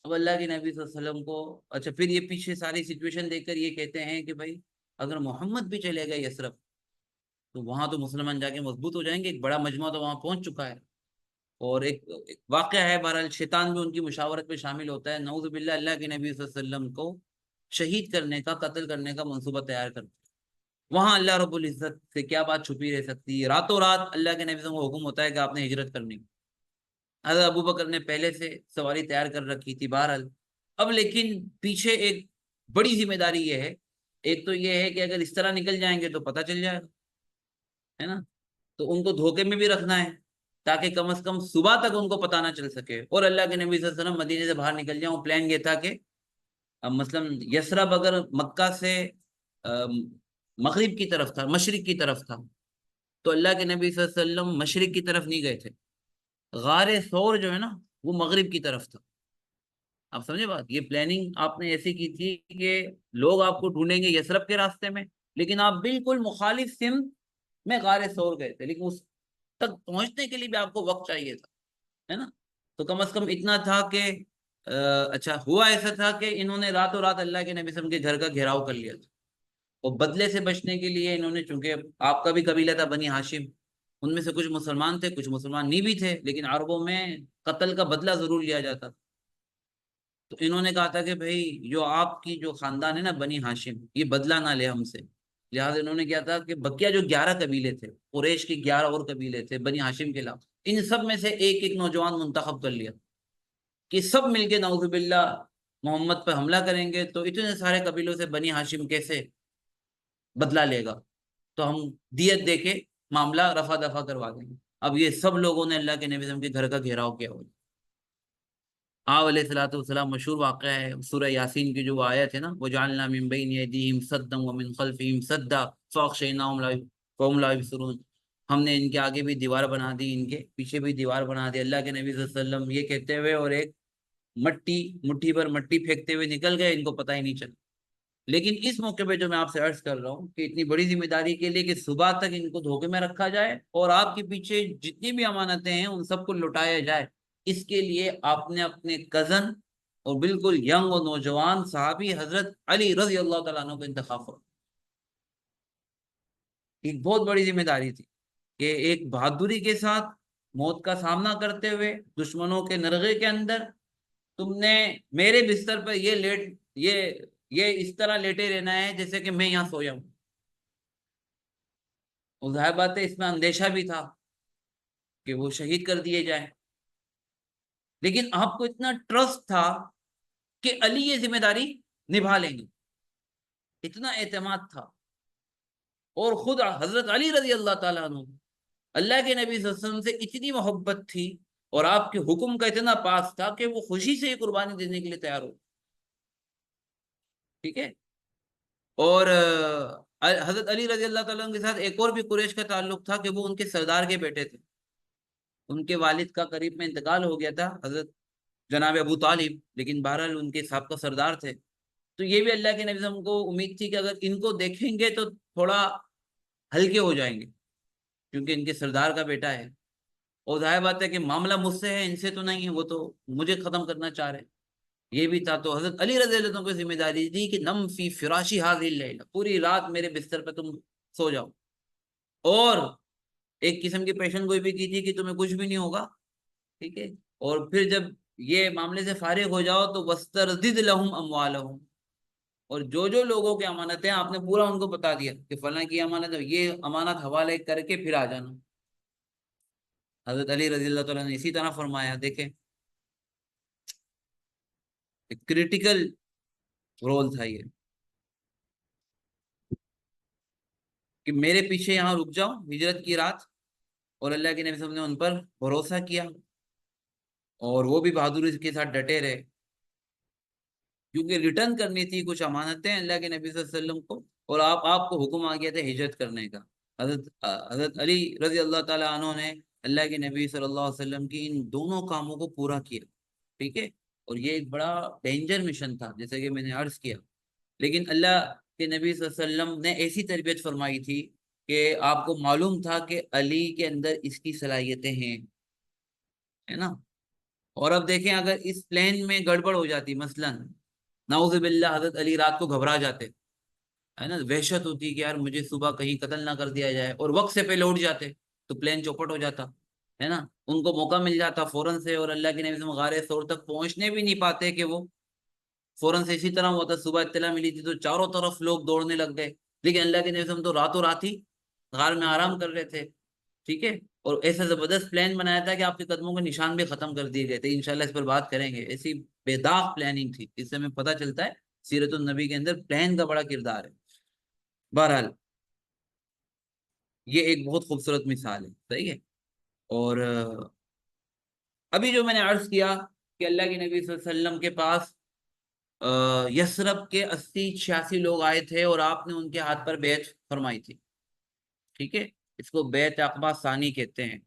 اب اللہ کے نبی صلی اللہ علیہ وسلم کو اچھا پھر یہ پیچھے ساری سچویشن دیکھ کر یہ کہتے ہیں کہ بھائی اگر محمد بھی چلے گئے یثرب تو وہاں تو مسلمان جا کے مضبوط ہو جائیں گے. ایک بڑا مجمع تو وہاں پہنچ چکا ہے. اور ایک واقعہ ہے، بہرحال شیطان بھی ان کی مشاورت میں شامل ہوتا ہے. نعوذ باللہ اللہ کے نبی صلی اللہ علیہ وسلم کو شہید کرنے کا، قتل کرنے کا منصوبہ تیار کرتے. وہاں اللہ رب العزت سے کیا بات چھپی رہ سکتی ہے؟ راتوں رات اللہ کے نبی صلی اللہ علیہ وسلم کو حکم ہوتا ہے کہ آپ نے ہجرت کرنی. حضرت ابو بکر نے پہلے سے سواری تیار کر رکھی تھی. بہرحال اب لیکن پیچھے ایک بڑی ذمہ داری یہ ہے. ایک تو یہ ہے کہ اگر اس طرح نکل جائیں گے تو پتہ چل جائے گا، ہے نا. تو ان کو دھوکے میں بھی رکھنا ہے تاکہ کم از کم صبح تک ان کو پتہ نہ چل سکے. اور اللہ کے نبی صلی اللہ علیہ وسلم مدینے سے باہر نکل جائیں. پلان یہ تھا کہ مثلا یثرب اگر مکہ سے مغرب کی طرف تھا، مشرق کی طرف تھا، تو اللہ کے نبی صلی اللہ علیہ وسلم مشرق کی طرف نہیں گئے تھے. غار ثور جو ہے نا وہ مغرب کی طرف تھا. آپ سمجھے بات؟ یہ پلاننگ آپ نے ایسی کی تھی کہ لوگ آپ کو ڈھونڈیں گے یثرب کے راستے میں، لیکن آپ بالکل مخالف سمت میں غار ثور گئے تھے. لیکن اس تک پہنچنے کے لیے بھی آپ کو وقت چاہیے تھا، ہے نا. تو کم از کم اتنا تھا کہ اچھا ہوا ایسا تھا کہ انہوں نے راتوں رات اللہ کے نبی صلی اللہ علیہ وسلم کے گھر کا گھیراؤ کر لیا تھا. اور بدلے سے بچنے کے لیے انہوں نے، چونکہ آپ کا بھی قبیلہ تھا بنی ہاشم، ان میں سے کچھ مسلمان تھے کچھ مسلمان نہیں بھی تھے، لیکن عربوں میں قتل کا بدلہ ضرور لیا جاتا. تو انہوں نے کہا تھا کہ بھائی جو آپ کی جو خاندان ہے نا بنی ہاشم، یہ بدلہ نہ لے ہم سے. لہٰذا انہوں نے کیا تھا کہ بقیہ جو 11 قبیلے تھے، قریش کے 11 اور قبیلے تھے بنی ہاشم کے علاوہ، ان سب میں سے ایک ایک نوجوان منتخب کر لیا کہ سب مل کے نعوذ باللہ محمد پہ حملہ کریں گے. تو اتنے سارے قبیلوں سے بنی ہاشم کیسے بدلہ لے گا؟ تو ہم دیت دے کے معاملہ رفع دفع کروا دیں گے. اب یہ سب لوگوں نے اللہ کے نبی صلی اللہ علیہ وسلم کے گھر کا گھیراؤ کیا ہوا. آپ علیہ الصلوۃ والسلام مشہور واقعہ ہے سورہ یاسین کی جو آیت ہے نا، وَجَعَلْنَا مِن بَيْنِ أَيْدِيهِمْ سَدًّا وَمِن خَلْفِهِمْ سَدًّا فَأَغْشَيْنَاهُمْ فَهُمْ لَا يُبْصِرُونَ. ہم نے ان کے آگے بھی دیوار بنا دی، ان کے پیچھے بھی دیوار بنا دی. اللہ کے نبی صلی اللہ علیہ وسلم یہ کہتے ہوئے اور ایک مٹی بھر مٹی پھینکتے ہوئے نکل گئے، ان کو پتہ ہی نہیں چلا. لیکن اس موقع پہ جو میں آپ سے عرض کر رہا ہوں کہ اتنی بڑی ذمہ داری کے لیے کہ صبح تک ان کو دھوکے میں رکھا جائے اور آپ کے پیچھے جتنی بھی امانتیں ہیں ان سب کو لوٹایا جائے، اس کے لیے آپ نے اپنے کزن اور بالکل ینگ اور نوجوان صحابی حضرت علی رضی اللہ تعالیٰ عنہ کو انتخاب کرو۔ ایک بہت بڑی ذمہ داری تھی کہ ایک بہادری کے ساتھ موت کا سامنا کرتے ہوئے دشمنوں کے نرغے کے اندر تم نے میرے بستر پر یہ یہ اس طرح لیٹے رہنا ہے جیسے کہ میں یہاں سویا ہوں۔ اور ظاہر بات ہے اس میں اندیشہ بھی تھا کہ وہ شہید کر دیے جائیں، لیکن آپ کو اتنا ٹرسٹ تھا کہ علی یہ ذمہ داری نبھا لیں گے، اتنا اعتماد تھا۔ اور خود حضرت علی رضی اللہ تعالیٰ عنہ اللہ کے نبی صلی اللہ علیہ وسلم سے اتنی محبت تھی اور آپ کے حکم کا اتنا پاس تھا کہ وہ خوشی سے یہ قربانی دینے کے لیے تیار ہو، ٹھیک ہے۔ اور حضرت علی رضی اللہ تعالیٰ عنہ کے ساتھ ایک اور بھی قریش کا تعلق تھا کہ وہ ان کے سردار کے بیٹے تھے، ان کے والد کا قریب میں انتقال ہو گیا تھا حضرت جناب ابو طالب، لیکن بہرحال ان کے سابقہ سردار تھے، تو یہ بھی اللہ کے نبی صلی اللہ علیہ وسلم کو امید تھی کہ اگر ان کو دیکھیں گے تو تھوڑا ہلکے ہو جائیں گے کیونکہ ان کے سردار کا بیٹا ہے، اور ظاہر بات ہے کہ معاملہ مجھ سے ہے، ان سے تو نہیں ہے، وہ تو مجھے ختم کرنا چاہ رہے ہیں، یہ بھی تھا۔ تو حضرت علی رضی اللہ عنہ کو ذمہ داری دی کہ نم فی فراشی حاذی اللیلہ، پوری رات میرے بستر پہ تم سو جاؤ، اور ایک قسم کی پیشن گوئی بھی کی تھی کہ تمہیں کچھ بھی نہیں ہوگا، ٹھیک ہے، اور پھر جب یہ معاملے سے فارغ ہو جاؤ تو وَاسْتَرْدِدْ لَهُمْ أَمْوَالَهُمْ، اور جو لوگوں کی امانتیں آپ نے پورا ان کو بتا دیا کہ فلاں کی امانت ہے، یہ امانت حوالے کر کے پھر آ جانا۔ حضرت علی رضی اللہ تعالیٰ نے اسی طرح فرمایا، دیکھیں ایک کریٹیکل رول تھا یہ کہ میرے پیچھے یہاں رک جاؤ ہجرت کی رات، اور اللہ کے نبی صلی اللہ علیہ وسلم نے ان پر بھروسہ کیا اور وہ بھی بہادری کے ساتھ ڈٹے رہے، کیونکہ ریٹرن کرنی تھی کچھ امانتیں اللہ کے نبی صلی اللہ علیہ وسلم کو، اور آپ کو حکم آ گیا تھا ہجرت کرنے کا۔ حضرت علی رضی اللہ تعالیٰ عنہ نے اللہ کے نبی صلی اللہ علیہ وسلم کی ان دونوں کاموں کو پورا کیا، ٹھیک ہے، اور یہ ایک بڑا ڈینجر مشن تھا جیسے کہ میں نے عرض کیا، لیکن اللہ کے نبی صلی اللہ علیہ وسلم نے ایسی تربیت فرمائی تھی کہ آپ کو معلوم تھا کہ علی کے اندر اس کی صلاحیتیں ہیں، ہے نا۔ اور اب دیکھیں اگر اس پلان میں گڑبڑ ہو جاتی، مثلا نعوذ باللہ حضرت علی رات کو گھبرا جاتے، ہے نا، وحشت ہوتی کہ یار مجھے صبح کہیں قتل نہ کر دیا جائے، اور وقت سے پہلے اٹھ جاتے تو پلان چوپٹ ہو جاتا، ہے نا، ان کو موقع مل جاتا فوراً سے، اور اللہ کے نبی سے غار ثور تک پہنچنے بھی نہیں پاتے کہ وہ فوراً سے اسی طرح ہوا تھا، صبح اطلاع ملی تھی تو چاروں طرف لوگ دوڑنے لگ گئے، لیکن اللہ کے نبی تو راتوں رات ہی غار میں آرام کر رہے تھے، ٹھیک ہے، اور ایسا زبردست پلان بنایا تھا کہ آپ کے قدموں کے نشان بھی ختم کر دیے گئے تھے، انشاءاللہ اس پر بات کریں گے، ایسی بے داغ پلاننگ تھی، اس سے ہمیں پتہ چلتا ہے سیرت النبی کے اندر پلان کا بڑا کردار ہے۔ بہرحال یہ ایک بہت خوبصورت مثال ہے، صحیح ہے۔ اور ابھی جو میں نے عرض کیا کہ اللہ کے نبی صلی اللہ علیہ وسلم کے پاس یثرب کے 80-86 لوگ آئے تھے اور آپ نے ان کے ہاتھ پر بیعت فرمائی تھی، ٹھیک ہے، اس کو بیعت عقبہ ثانی کہتے ہیں۔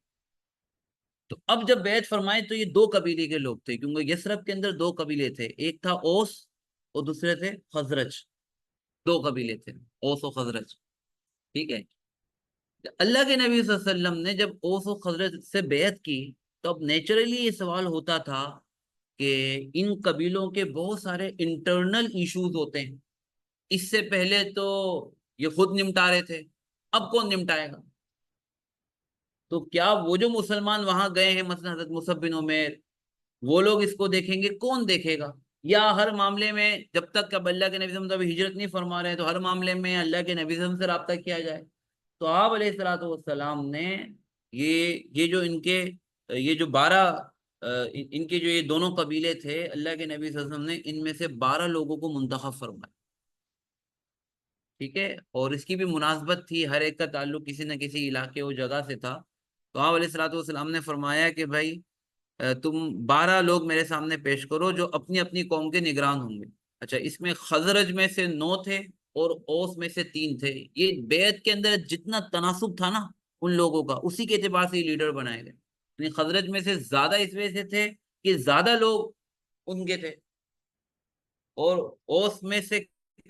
تو اب جب بیعت فرمائے تو یہ دو قبیلے کے لوگ تھے، کیونکہ یثرب کے اندر دو قبیلے تھے، ایک تھا اوس اور دوسرے تھے خزرج، دو قبیلے تھے اوس و خزرج، ٹھیک ہے۔ اللہ کے نبی صلی اللہ علیہ وسلم نے جب اوس و خزرج سے بیعت کی تو اب نیچرلی یہ سوال ہوتا تھا کہ ان قبیلوں کے بہت سارے انٹرنل ایشوز ہوتے ہیں، اس سے پہلے تو یہ خود نمٹا رہے تھے، اب کون نمٹائے گا؟ تو کیا وہ جو مسلمان وہاں گئے ہیں مثلا حضرت مصعب بن عمیر، وہ لوگ اس کو دیکھیں گے؟ کون دیکھے گا؟ یا ہر معاملے میں جب تک کہ اب اللہ کے نبی صلی اللہ علیہ وسلم ہجرت نہیں فرما رہے ہیں تو ہر معاملے میں اللہ کے نبی صلی اللہ علیہ وسلم سے رابطہ کیا جائے؟ تو آپ علیہ الصلوۃ والسلام نے یہ جو ان کے یہ جو 12 ان کے جو یہ دونوں قبیلے تھے، اللہ کے نبی صلی اللہ علیہ وسلم نے ان میں سے 12 لوگوں کو منتخب فرمایا، ٹھیک ہے، اور اس کی بھی مناسبت تھی، ہر ایک کا تعلق کسی نہ کسی علاقے و جگہ سے تھا۔ تو آپ علیہ الصلوۃ والسلام نے فرمایا کہ بھائی تم 12 لوگ میرے سامنے پیش کرو جو اپنی اپنی قوم کے نگران ہوں گے۔ اچھا، اس میں خزرج میں سے 9 تھے اور اوس میں سے 3 تھے، یہ بیعت کے اندر جتنا تناسب تھا نا ان لوگوں کا، اسی کے اعتبار سے یہ لیڈر بنائے گئے، یعنی خزرج میں سے زیادہ اس وجہ سے تھے کہ زیادہ لوگ ان کے تھے، اور اوس میں سے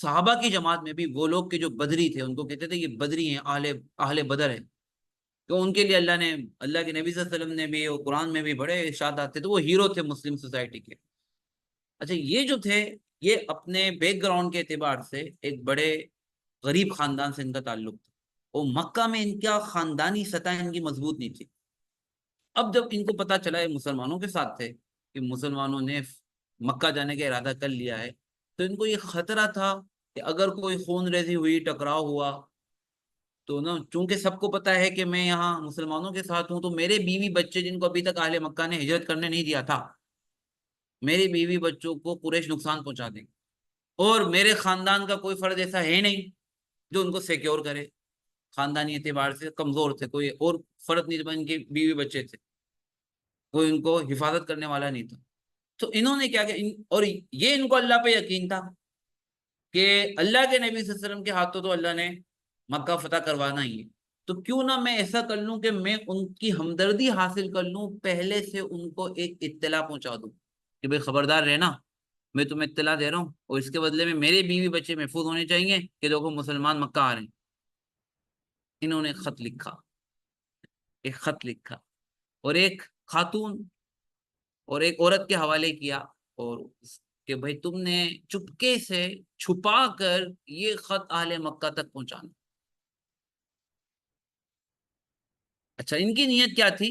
صحابہ کی جماعت میں بھی وہ لوگ کے جو بدری تھے ان کو کہتے تھے یہ بدری ہیں، اہل بدر ہیں، تو ان کے لیے اللہ نے، اللہ کے نبی صلی اللہ علیہ وسلم نے بھی اور قرآن میں بھی بڑے ارشادات تھے، تو وہ ہیرو تھے مسلم سوسائٹی کے۔ اچھا یہ جو تھے، یہ اپنے بیک گراؤنڈ کے اعتبار سے ایک بڑے غریب خاندان سے ان کا تعلق تھا، اور مکہ میں ان کا خاندانی سطح ان کی مضبوط نہیں تھی۔ اب جب ان کو پتا چلا یہ مسلمانوں کے ساتھ تھے کہ مسلمانوں نے مکہ جانے کا ارادہ کر لیا ہے، تو ان کو یہ خطرہ تھا کہ اگر کوئی خون ریزی ہوئی، ٹکراؤ ہوا، تو نا چونکہ سب کو پتا ہے کہ میں یہاں مسلمانوں کے ساتھ ہوں، تو میرے بیوی بچے جن کو ابھی تک اہل مکہ نے ہجرت کرنے نہیں دیا تھا، میری بیوی بچوں کو قریش نقصان پہنچا دیں گے، اور میرے خاندان کا کوئی فرد ایسا ہے نہیں جو ان کو سیکیور کرے، خاندانی اعتبار سے کمزور تھے، کوئی اور فرد نہیں تھا، ان کے بیوی بچے تھے، کوئی ان کو حفاظت کرنے والا نہیں تھا۔ تو انہوں نے کیا کہ اور یہ ان کو اللہ پہ یقین تھا کہ اللہ کے نبی صلی اللہ علیہ وسلم کے ہاتھوں تو اللہ نے مکہ فتح کروانا ہی ہے، تو کیوں نہ میں ایسا کر لوں کہ میں ان کی ہمدردی حاصل کر لوں، پہلے سے ان کو ایک اطلاع پہنچا دوں کہ بھئی خبردار رہنا، میں تمہیں اطلاع دے رہا ہوں، اور اس کے بدلے میں میرے بیوی بچے محفوظ ہونے چاہیے کہ دیکھو مسلمان مکہ آ رہے ہیں۔ انہوں نے خط لکھا، ایک خط لکھا، اور ایک خاتون اور ایک عورت کے حوالے کیا، اور کہ بھائی تم نے چپکے سے چھپا کر یہ خط اہل مکہ تک پہنچانا۔ اچھا ان کی نیت کیا تھی،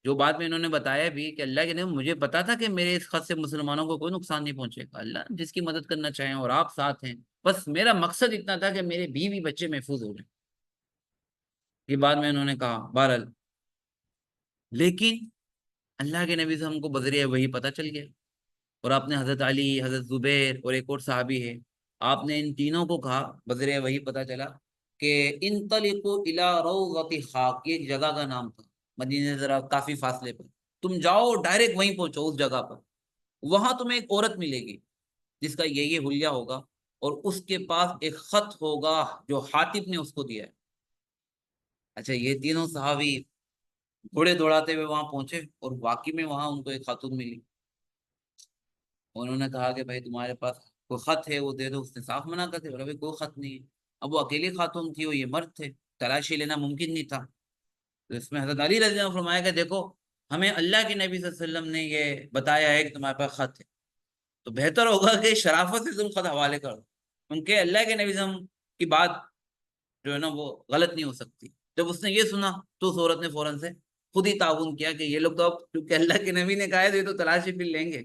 جو بعد میں انہوں نے بتایا بھی کہ اللہ کے نبی مجھے پتا تھا کہ میرے اس خط سے مسلمانوں کو کوئی نقصان نہیں پہنچے گا، اللہ جس کی مدد کرنا چاہیں اور آپ ساتھ ہیں، بس میرا مقصد اتنا تھا کہ میرے بیوی بچے محفوظ ہو جائیں۔ یہ بعد میں انہوں نے کہا بہرحال، لیکن اللہ کے نبی سے ہم کو بذریعہ وہی پتہ چل گیا، اور آپ نے حضرت علی، حضرت زبیر اور ایک اور صحابی ہے، آپ نے ان تینوں کو کہا، بذریعہ وہی پتہ چلا کہ انطلقوا الی روضۃ خاک، یہ ایک جگہ کا نام تھا مدینے سے ذرا کافی فاصلے پر، تم جاؤ ڈائریکٹ وہیں پہنچو اس جگہ پر، وہاں تمہیں ایک عورت ملے گی جس کا یہ حلیہ ہوگا، اور اس کے پاس ایک خط ہوگا جو حاطب نے اس کو دیا ہے۔ اچھا یہ تینوں صحابی گھوڑے دوڑاتے ہوئے وہاں پہنچے، اور واقعی میں وہاں ان کو ایک خاتون ملی، انہوں نے کہا کہ بھائی تمہارے پاس کوئی خط ہے وہ دے دو، اس نے صاف منع کر دیا، بولا بھائی کوئی خط نہیں ہے۔ اب وہ اکیلی خاتون تھی، وہ یہ مرد تھے، تلاشی لینا ممکن نہیں تھا، تو اس میں حضرت علی رضی اللہ عنہ نے فرمایا کہ دیکھو ہمیں اللہ کے نبی صلی اللہ علیہ وسلم نے یہ بتایا ہے کہ تمہارے پاس خط ہے، تو بہتر ہوگا کہ شرافت سے تم خط حوالے کرو، کیونکہ اللہ کے نبی صلی اللہ علیہ وسلم کی بات جو ہے نا وہ غلط نہیں ہو سکتی۔ جب اس نے یہ سنا تو اس عورت نے فوراً سے خود ہی تعاون کیا کہ یہ لوگ تو اب کیونکہ اللہ کے نبی نے کہا ہے تو یہ تو تلاشی پھر لیں گے،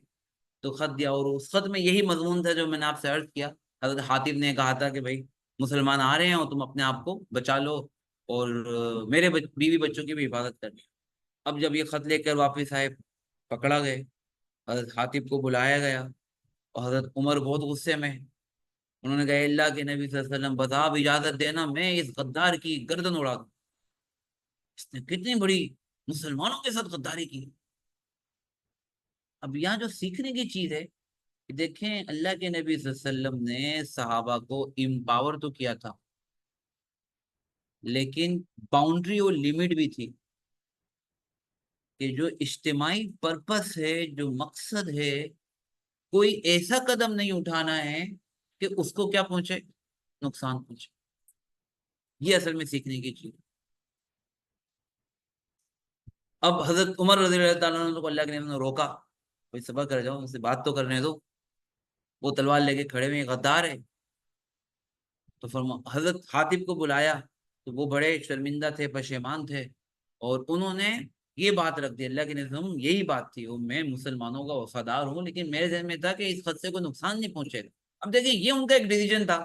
تو خط دیا، اور اس خط میں یہی مضمون تھا جو میں نے آپ سے عرض کیا، حضرت حاتب نے کہا تھا کہ بھائی مسلمان آ رہے ہیں اور تم اپنے آپ کو بچا لو، اور میرے بیوی بچوں کی بھی حفاظت کر لیں۔ اب جب یہ خط لے کر واپس آئے، پکڑا گئے، حضرت حاتب کو بلایا گیا، اور حضرت عمر بہت غصے میں، انہوں نے کہا اللہ کے نبی صلی اللہ علیہ وسلم بس آپ اجازت دینا میں اس غدار کی گردن اڑا دوں، اس نے کتنی بڑی مسلمانوں کے ساتھ غداری کی۔ اب یہاں جو سیکھنے کی چیز ہے کہ دیکھیں اللہ کے نبی صلی اللہ علیہ وسلم نے صحابہ کو امپاور تو کیا تھا، لیکن باؤنڈری اور لمٹ بھی تھی کہ جو اجتماعی پرپس ہے، جو مقصد ہے، کوئی ایسا قدم نہیں اٹھانا ہے کہ اس کو کیا پہنچے، نقصان پہنچے۔ یہ اصل میں سیکھنے کی چیز۔ اب حضرت عمر رضی اللہ تعالیٰ عنہ کو اللہ کے نبی نے روکا، کوئی صبر کر جاؤ، اس سے بات تو کرنے دو، وہ تلوار لے کے کھڑے ہوئے، غدار ہے، تو حضرت حاتب کو بلایا، تو وہ بڑے شرمندہ تھے، پشیمان تھے، اور انہوں نے یہ بات رکھ دی، اللہ کے نبی یہی بات تھی، میں مسلمانوں کا وفادار ہوں، لیکن میرے ذہن میں تھا کہ اس خط سے کوئی نقصان نہیں پہنچے گا۔ اب دیکھیں یہ ان کا ایک ڈیسیجن تھا،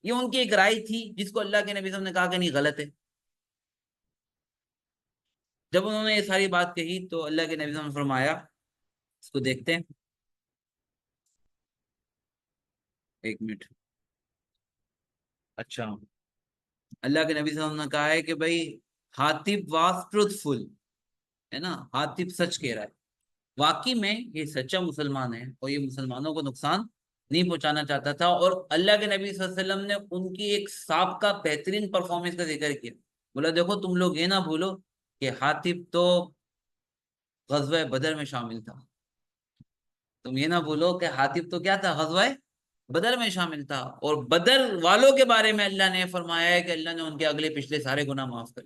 یہ ان کی ایک رائے تھی جس کو اللہ کے نبی صلی اللہ علیہ وسلم نے کہا کہ نہیں غلط ہے۔ جب انہوں نے یہ ساری بات کہی تو اللہ کے نبی صلی اللہ علیہ وسلم نے فرمایا، اس کو دیکھتے ہیں، ایک منٹ، اچھا، اللہ کے نبی صلی اللہ علیہ وسلم نے کہا ہے کہ بھائی حاتب واز ٹروتھ فل، ہے نا، حاتب سچ کہہ رہا ہے، واقعی میں یہ سچا مسلمان ہے، اور یہ مسلمانوں کو نقصان نہیں پہنچانا چاہتا تھا، اور اللہ کے نبی صلی اللہ علیہ وسلم نے ان کی ایک سابقہ بہترین پرفارمنس کا ذکر کیا، بولا دیکھو تم لوگ یہ نہ بھولو کہ حاتب تو غزوہ بدر میں شامل تھا، تم یہ نہ بھولو کہ حاتب تو کیا تھا، غزوہ بدر میں شامل تھا، اور بدر والوں کے بارے میں اللہ نے فرمایا ہے کہ اللہ نے ان کے اگلے پچھلے سارے گناہ معاف کر.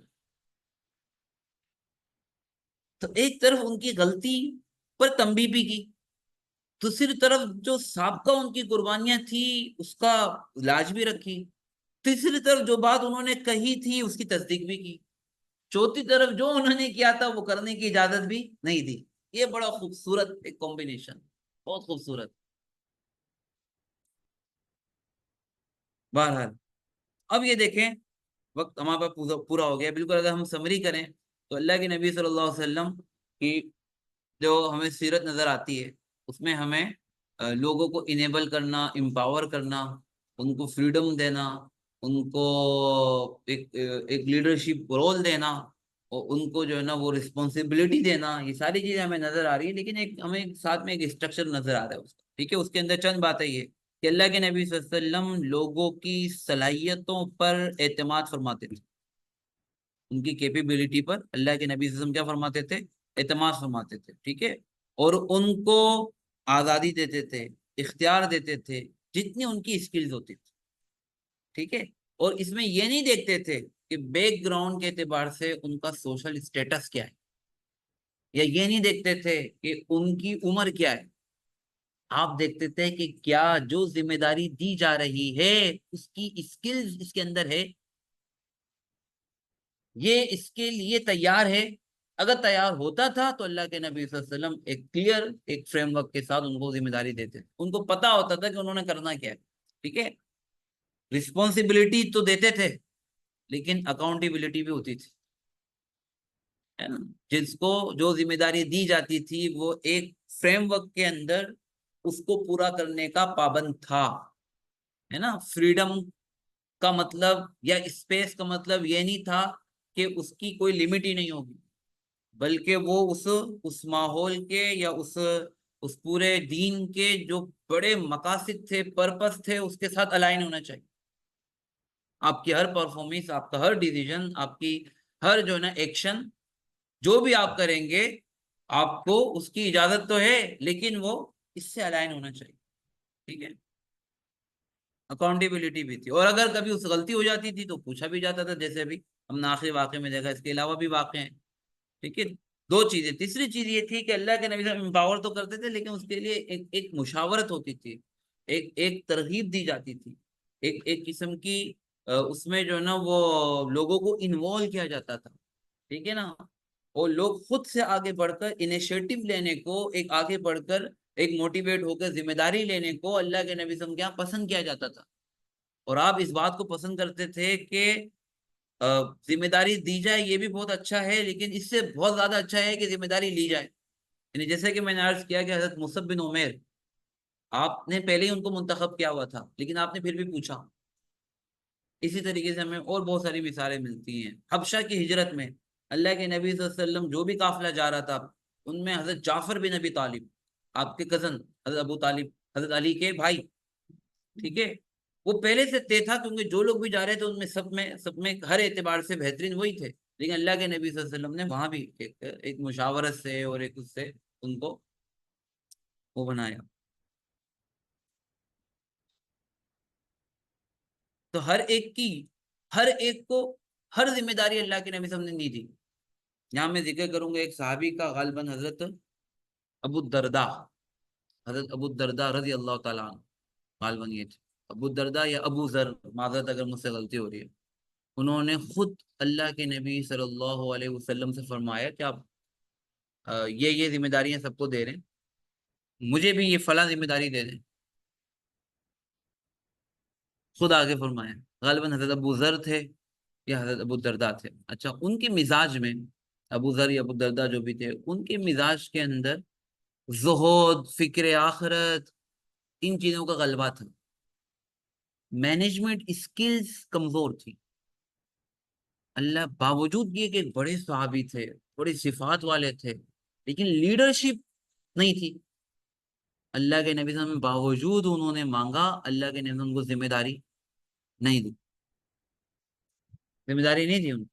تو ایک طرف ان کی غلطی پر تنبیہ بھی کی، دوسری طرف جو سابقہ ان کی قربانیاں تھی اس کا علاج بھی رکھی، تیسری طرف جو بات انہوں نے کہی تھی اس کی تصدیق بھی کی، چوتھی طرف جو انہوں نے کیا تھا وہ کرنے کی اجازت بھی نہیں دی. یہ بڑا خوبصورت ایک کمبینیشن، بہت خوبصورت. بہرحال اب یہ دیکھیں، وقت ہمارے پاس پورا ہو گیا بالکل. اگر ہم سمری کریں تو اللہ کے نبی صلی اللہ علیہ وسلم کی جو ہمیں سیرت نظر آتی ہے اس میں ہمیں لوگوں کو انیبل کرنا، امپاور کرنا، ان کو فریڈم دینا، ان کو ایک لیڈرشپ رول دینا، اور ان کو جو ہے نا وہ رسپانسبلٹی دینا، یہ ساری چیزیں ہمیں نظر آ رہی ہے. لیکن ایک ہمیں ساتھ میں ایک اسٹرکچر نظر آ رہا ہے اس کا، ٹھیک ہے. اس کے اندر چند باتیں یہ کہ اللہ کے نبی صلی اللہ علیہ وسلم لوگوں کی صلاحیتوں پر اعتماد فرماتے تھے، ان کی کیپیبلٹی پر اللہ کے نبی صلی اللہ علیہ وسلم کیا فرماتے تھے؟ اعتماد فرماتے تھے، ٹھیک ہے. اور ان کو آزادی دیتے تھے، اختیار دیتے تھے جتنی ان کی اسکلز ہوتی تھی، ٹھیک ہے. اور اس میں یہ نہیں دیکھتے تھے کہ بیک گراؤنڈ کے اعتبار سے ان کا سوشل اسٹیٹس کیا ہے، یا یہ نہیں دیکھتے تھے کہ ان کی عمر کیا ہے. آپ دیکھتے تھے کہ کیا جو ذمہ داری دی جا رہی ہے اس کی اسکلز اس کے اندر ہے، یہ اس کے لیے تیار ہے. اگر تیار ہوتا تھا تو اللہ کے نبی صلی اللہ علیہ وسلم ایک کلیئر ایک فریم ورک کے ساتھ ان کو ذمہ داری دیتے تھے، ان کو پتا ہوتا تھا کہ انہوں نے کرنا کیا ہے، ٹھیک ہے. رسپانسبلٹی تو دیتے تھے لیکن اکاؤنٹیبلٹی بھی ہوتی تھی، ہے نا. جس کو جو ذمہ داری دی جاتی تھی وہ ایک فریم ورک کے اندر اس کو پورا کرنے کا پابند تھا، ہے نا. فریڈم کا مطلب یا اسپیس کا مطلب یہ نہیں تھا کہ اس کی کوئی لمٹ ہی نہیں ہوگی، بلکہ وہ اس ماحول کے یا اس پورے دین کے جو بڑے مقاصد تھے، پرپس تھے، اس کے ساتھ الائن ہونا چاہیے. آپ کی ہر پرفارمنس، آپ کا ہر ڈیسیجن، آپ کی ہر جو ہے نا ایکشن جو بھی آپ کریں گے، آپ کو اس کی اجازت تو ہے لیکن وہ اس سے الائن ہونا چاہیے، ٹھیک ہے. اکاؤنٹیبلٹی بھی تھی، اور اگر کبھی اس غلطی ہو جاتی تھی تو پوچھا بھی جاتا تھا، جیسے ابھی ہم نے آخری واقعے میں دیکھا. اس کے علاوہ بھی واقع ہیں، ٹھیک ہے. دو چیزیں. تیسری چیز یہ تھی کہ اللہ کے نبی صلی اللہ علیہ وسلم امپاور تو کرتے تھے لیکن اس کے لیے ایک مشاورت ہوتی تھی، ایک ترغیب دی جاتی تھی، ایک قسم کی اس میں جو ہے نا وہ لوگوں کو انوالو کیا جاتا تھا، ٹھیک ہے نا. اور لوگ خود سے آگے بڑھ کر انیشیٹو لینے کو، ایک آگے بڑھ کر ایک موٹیویٹ ہو کر ذمہ داری لینے کو اللہ کے نبی صلی اللہ علیہ وسلم کے یہاں پسند کیا جاتا تھا. اور آپ اس بات کو پسند کرتے تھے کہ ذمہ داری دی جائے یہ بھی بہت اچھا ہے، لیکن اس سے بہت زیادہ اچھا ہے کہ ذمہ داری لی جائے. یعنی جیسے کہ میں نے عرض کیا کہ حضرت مصعب بن عمیر، آپ نے پہلے ہی ان کو منتخب کیا ہوا تھا لیکن آپ نے پھر بھی پوچھا. اسی طریقے سے ہمیں اور بہت ساری مثالیں ملتی ہیں. حبشہ کی ہجرت میں اللہ کے نبی صلی اللہ علیہ وسلم جو بھی قافلہ جا رہا تھا ان میں حضرت جعفر بن ابی طالب، آپ کے کزن حضرت ابو طالب، حضرت علی کے بھائی، ٹھیک ہے، وہ پہلے سے طے تھا کیونکہ جو لوگ بھی جا رہے تھے ان میں سب میں ہر اعتبار سے بہترین وہی تھے. لیکن اللہ کے نبی صلی اللہ علیہ وسلم نے وہاں بھی ایک مشاورت سے اور ایک اس سے ان کو وہ بنایا. تو ہر ایک کو ہر ذمہ داری اللہ کے نبی صلی اللہ علیہ وسلم نے نہیں دی. یہاں میں ذکر کروں گا ایک صحابی کا، غالباً حضرت ابو الدرداء، حضرت ابو الدرداء رضی اللہ تعالیٰ عنہ، غالباً یہ تھے ابو الدرداء یا ابو ذر، معذرت اگر مجھ سے غلطی ہو رہی ہے. انہوں نے خود اللہ کے نبی صلی اللہ علیہ وسلم سے فرمایا کہ آپ یہ ذمہ داریاں سب کو دے رہے ہیں، مجھے بھی یہ فلاں ذمہ داری دے دیں. خود آگے فرمایا. غالباً حضرت ابو ذر تھے یا حضرت ابو الدرداء تھے. اچھا، ان کے مزاج میں، ابو ذر یا ابو الدرداء جو بھی تھے، ان کے مزاج کے اندر زہد، فکر آخرت، ان چیزوں کا غلبہ تھا. مینجمنٹ اسکلز کمزور تھی. اللہ باوجود یہ کہ ایک بڑے صحابی تھے، بڑی صفات والے تھے، لیکن لیڈرشپ نہیں تھی. اللہ کے نبی صلی اللہ علیہ وسلم باوجود انہوں نے مانگا، اللہ کے نبی نے ان کو ذمہ داری نہیں دی، ذمہ داری نہیں دی ان کو.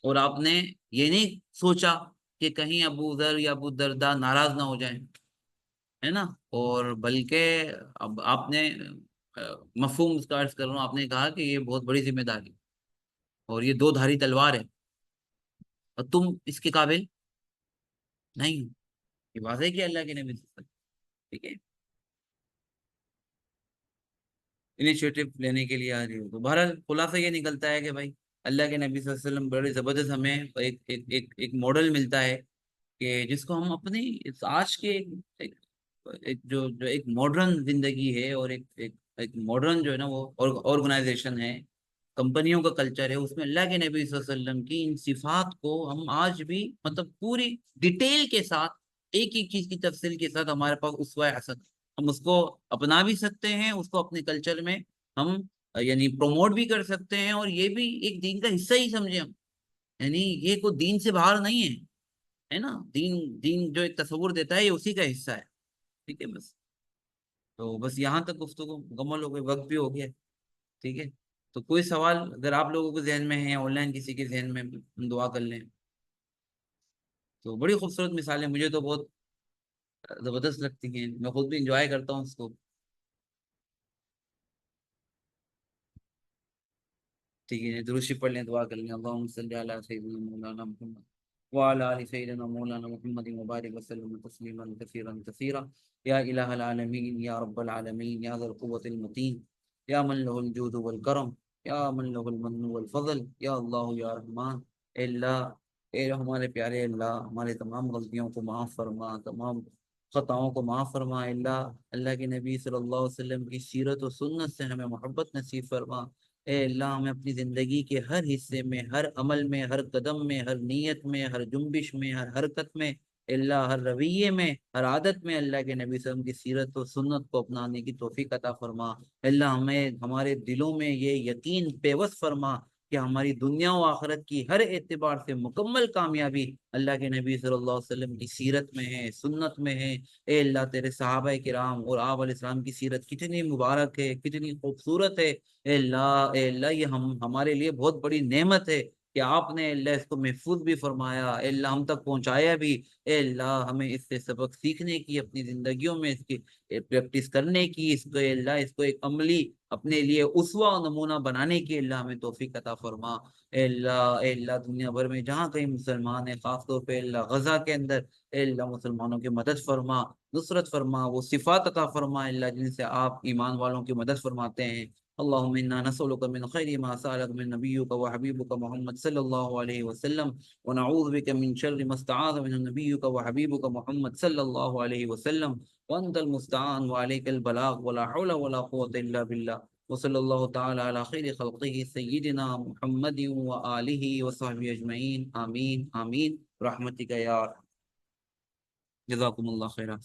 اور آپ نے یہ نہیں سوچا کہ کہیں ابو ذر یا ابو الدرداء ناراض نہ ہو جائیں. ہے نا. اور بلکہ اب آپ نے مفہوم اس کا عرض کر رہا ہوں، آپ نے کہا کہ یہ بہت بڑی ذمہ داری اور یہ دو دھاری تلوار ہے اور تم اس کے قابل نہیں ہو. یہ واضح ہے کہ اللہ کے نبی صلی اللہ علیہ وسلم. ٹھیک ہے، انیشیٹو لینے کے لیے آ رہی ہو. تو بہرحال خلاصہ یہ نکلتا ہے کہ بھائی اللہ کے نبی صلی اللہ علیہ وسلم بڑے زبردست ہمیں ایک ماڈل ملتا ہے کہ جس کو ہم اپنی آج کے جو ایک ماڈرن زندگی ہے اور ایک ماڈرن جو ہے نا وہ آرگنائزیشن ہے، کمپنیوں کا کلچر ہے، اس میں اللہ کے نبی صلی اللہ علیہ وسلم کی ان صفات کو ہم آج بھی مطلب پوری ڈیٹیل کے ساتھ ایک ایک چیز کی تفصیل کے ساتھ ہمارے پاس اسوہ حسن، ہم اس کو اپنا بھی سکتے ہیں، اس کو اپنے کلچر میں ہم یعنی پروموٹ بھی کر سکتے ہیں، اور یہ بھی ایک دین کا حصہ ہی سمجھے ہم. یعنی یہ کوئی دین سے باہر نہیں ہے نا. دین دین جو ایک تصور دیتا ہے یہ اسی کا حصہ ہے. ٹھیک ہے، بس تو بس یہاں تک گفتگو مکمل ہو گئی، وقت بھی ہو گیا. ٹھیک ہے، تو کوئی سوال اگر آپ لوگوں کے ذہن میں ہے، آن لائن کسی کے ذہن میں، ہم دعا کر لیں. تو بڑی خوبصورت مثالیں مجھے تو بہت زبردست لگتی ہیں، میں خود بھی انجوائے کرتا ہوں اس کو. ٹھیک ہے، درود شریف پڑھ لیں، دعا کر لیں. اللہم صلی علی سیدنا مولانا محمد وعلی آل سیدنا مولانا محمد مبارک وسلم تسلیما کثیرا کثیرا. یا الہ العالمین، یا رب العالمین، یا ذا القوة المتین، یا من له الجود والکرم، یا من له المن والفضل، یا اللہ یا رحمان. اے اللہ، اے ہمارے پیارے اللہ، ہمارے تمام غلطیوں کو معاف فرما، تمام خطاؤں کو معاف فرما. اے اللہ، اللہ کے نبی صلی اللہ علیہ وسلم کی سیرت و سنت سے ہمیں محبت نصیب فرما. اے اللہ، ہمیں اپنی زندگی کے ہر حصے میں، ہر عمل میں، ہر قدم میں، ہر نیت میں، ہر جنبش میں، ہر حرکت میں، اے اللہ ہر رویے میں، ہر عادت میں اللہ کے نبی صلی اللہ علیہ وسلم کی سیرت و سنت کو اپنانے کی توفیق عطا فرما. اے اللہ، ہمیں ہمارے دلوں میں یہ یقین پیوست فرما کہ ہماری دنیا و آخرت کی ہر اعتبار سے مکمل کامیابی اللہ کے نبی صلی اللہ علیہ وسلم کی سیرت میں ہے، سنت میں ہے. اے اللہ، تیرے صحابہ کرام اور آپ علیہ السلام کی سیرت کتنی مبارک ہے، کتنی خوبصورت ہے. اے اللہ، اے اللہ، یہ ہمارے لیے بہت بڑی نعمت ہے کہ آپ نے اللہ اس کو محفوظ بھی فرمایا، اے اللہ ہم تک پہنچایا بھی. اے اللہ، ہمیں اس سے سبق سیکھنے کی، اپنی زندگیوں میں اس کی پریکٹس کرنے کی، اس کو اے اللہ اس کو ایک عملی اپنے لیے اسوہ و نمونہ بنانے کی اللہ ہمیں توفیق عطا فرما. اے اللہ، اے اللہ، دنیا بھر میں جہاں کہیں مسلمان ہیں، خاص طور پہ اللہ غزہ کے اندر، اے اللہ مسلمانوں کی مدد فرما، نصرت فرما، وہ صفات عطا فرما اللہ جن سے آپ ایمان والوں کی مدد فرماتے ہیں. اللهم انا نسألك من خير ما سألك من نبيك وحبيبك محمد صلى الله عليه وسلم، ونعوذ بك من شر ما استعاذ من نبيك وحبيبك محمد صلى الله عليه وسلم. وانت المستعان وعليك البلاغ ولا حول ولا قوة الا بالله. وصلى الله تعالى على خير خلقه سيدنا محمد وآله وصحبه اجمعين. آمين آمين برحمتك يا أرحم. جزاكم الله خيرا.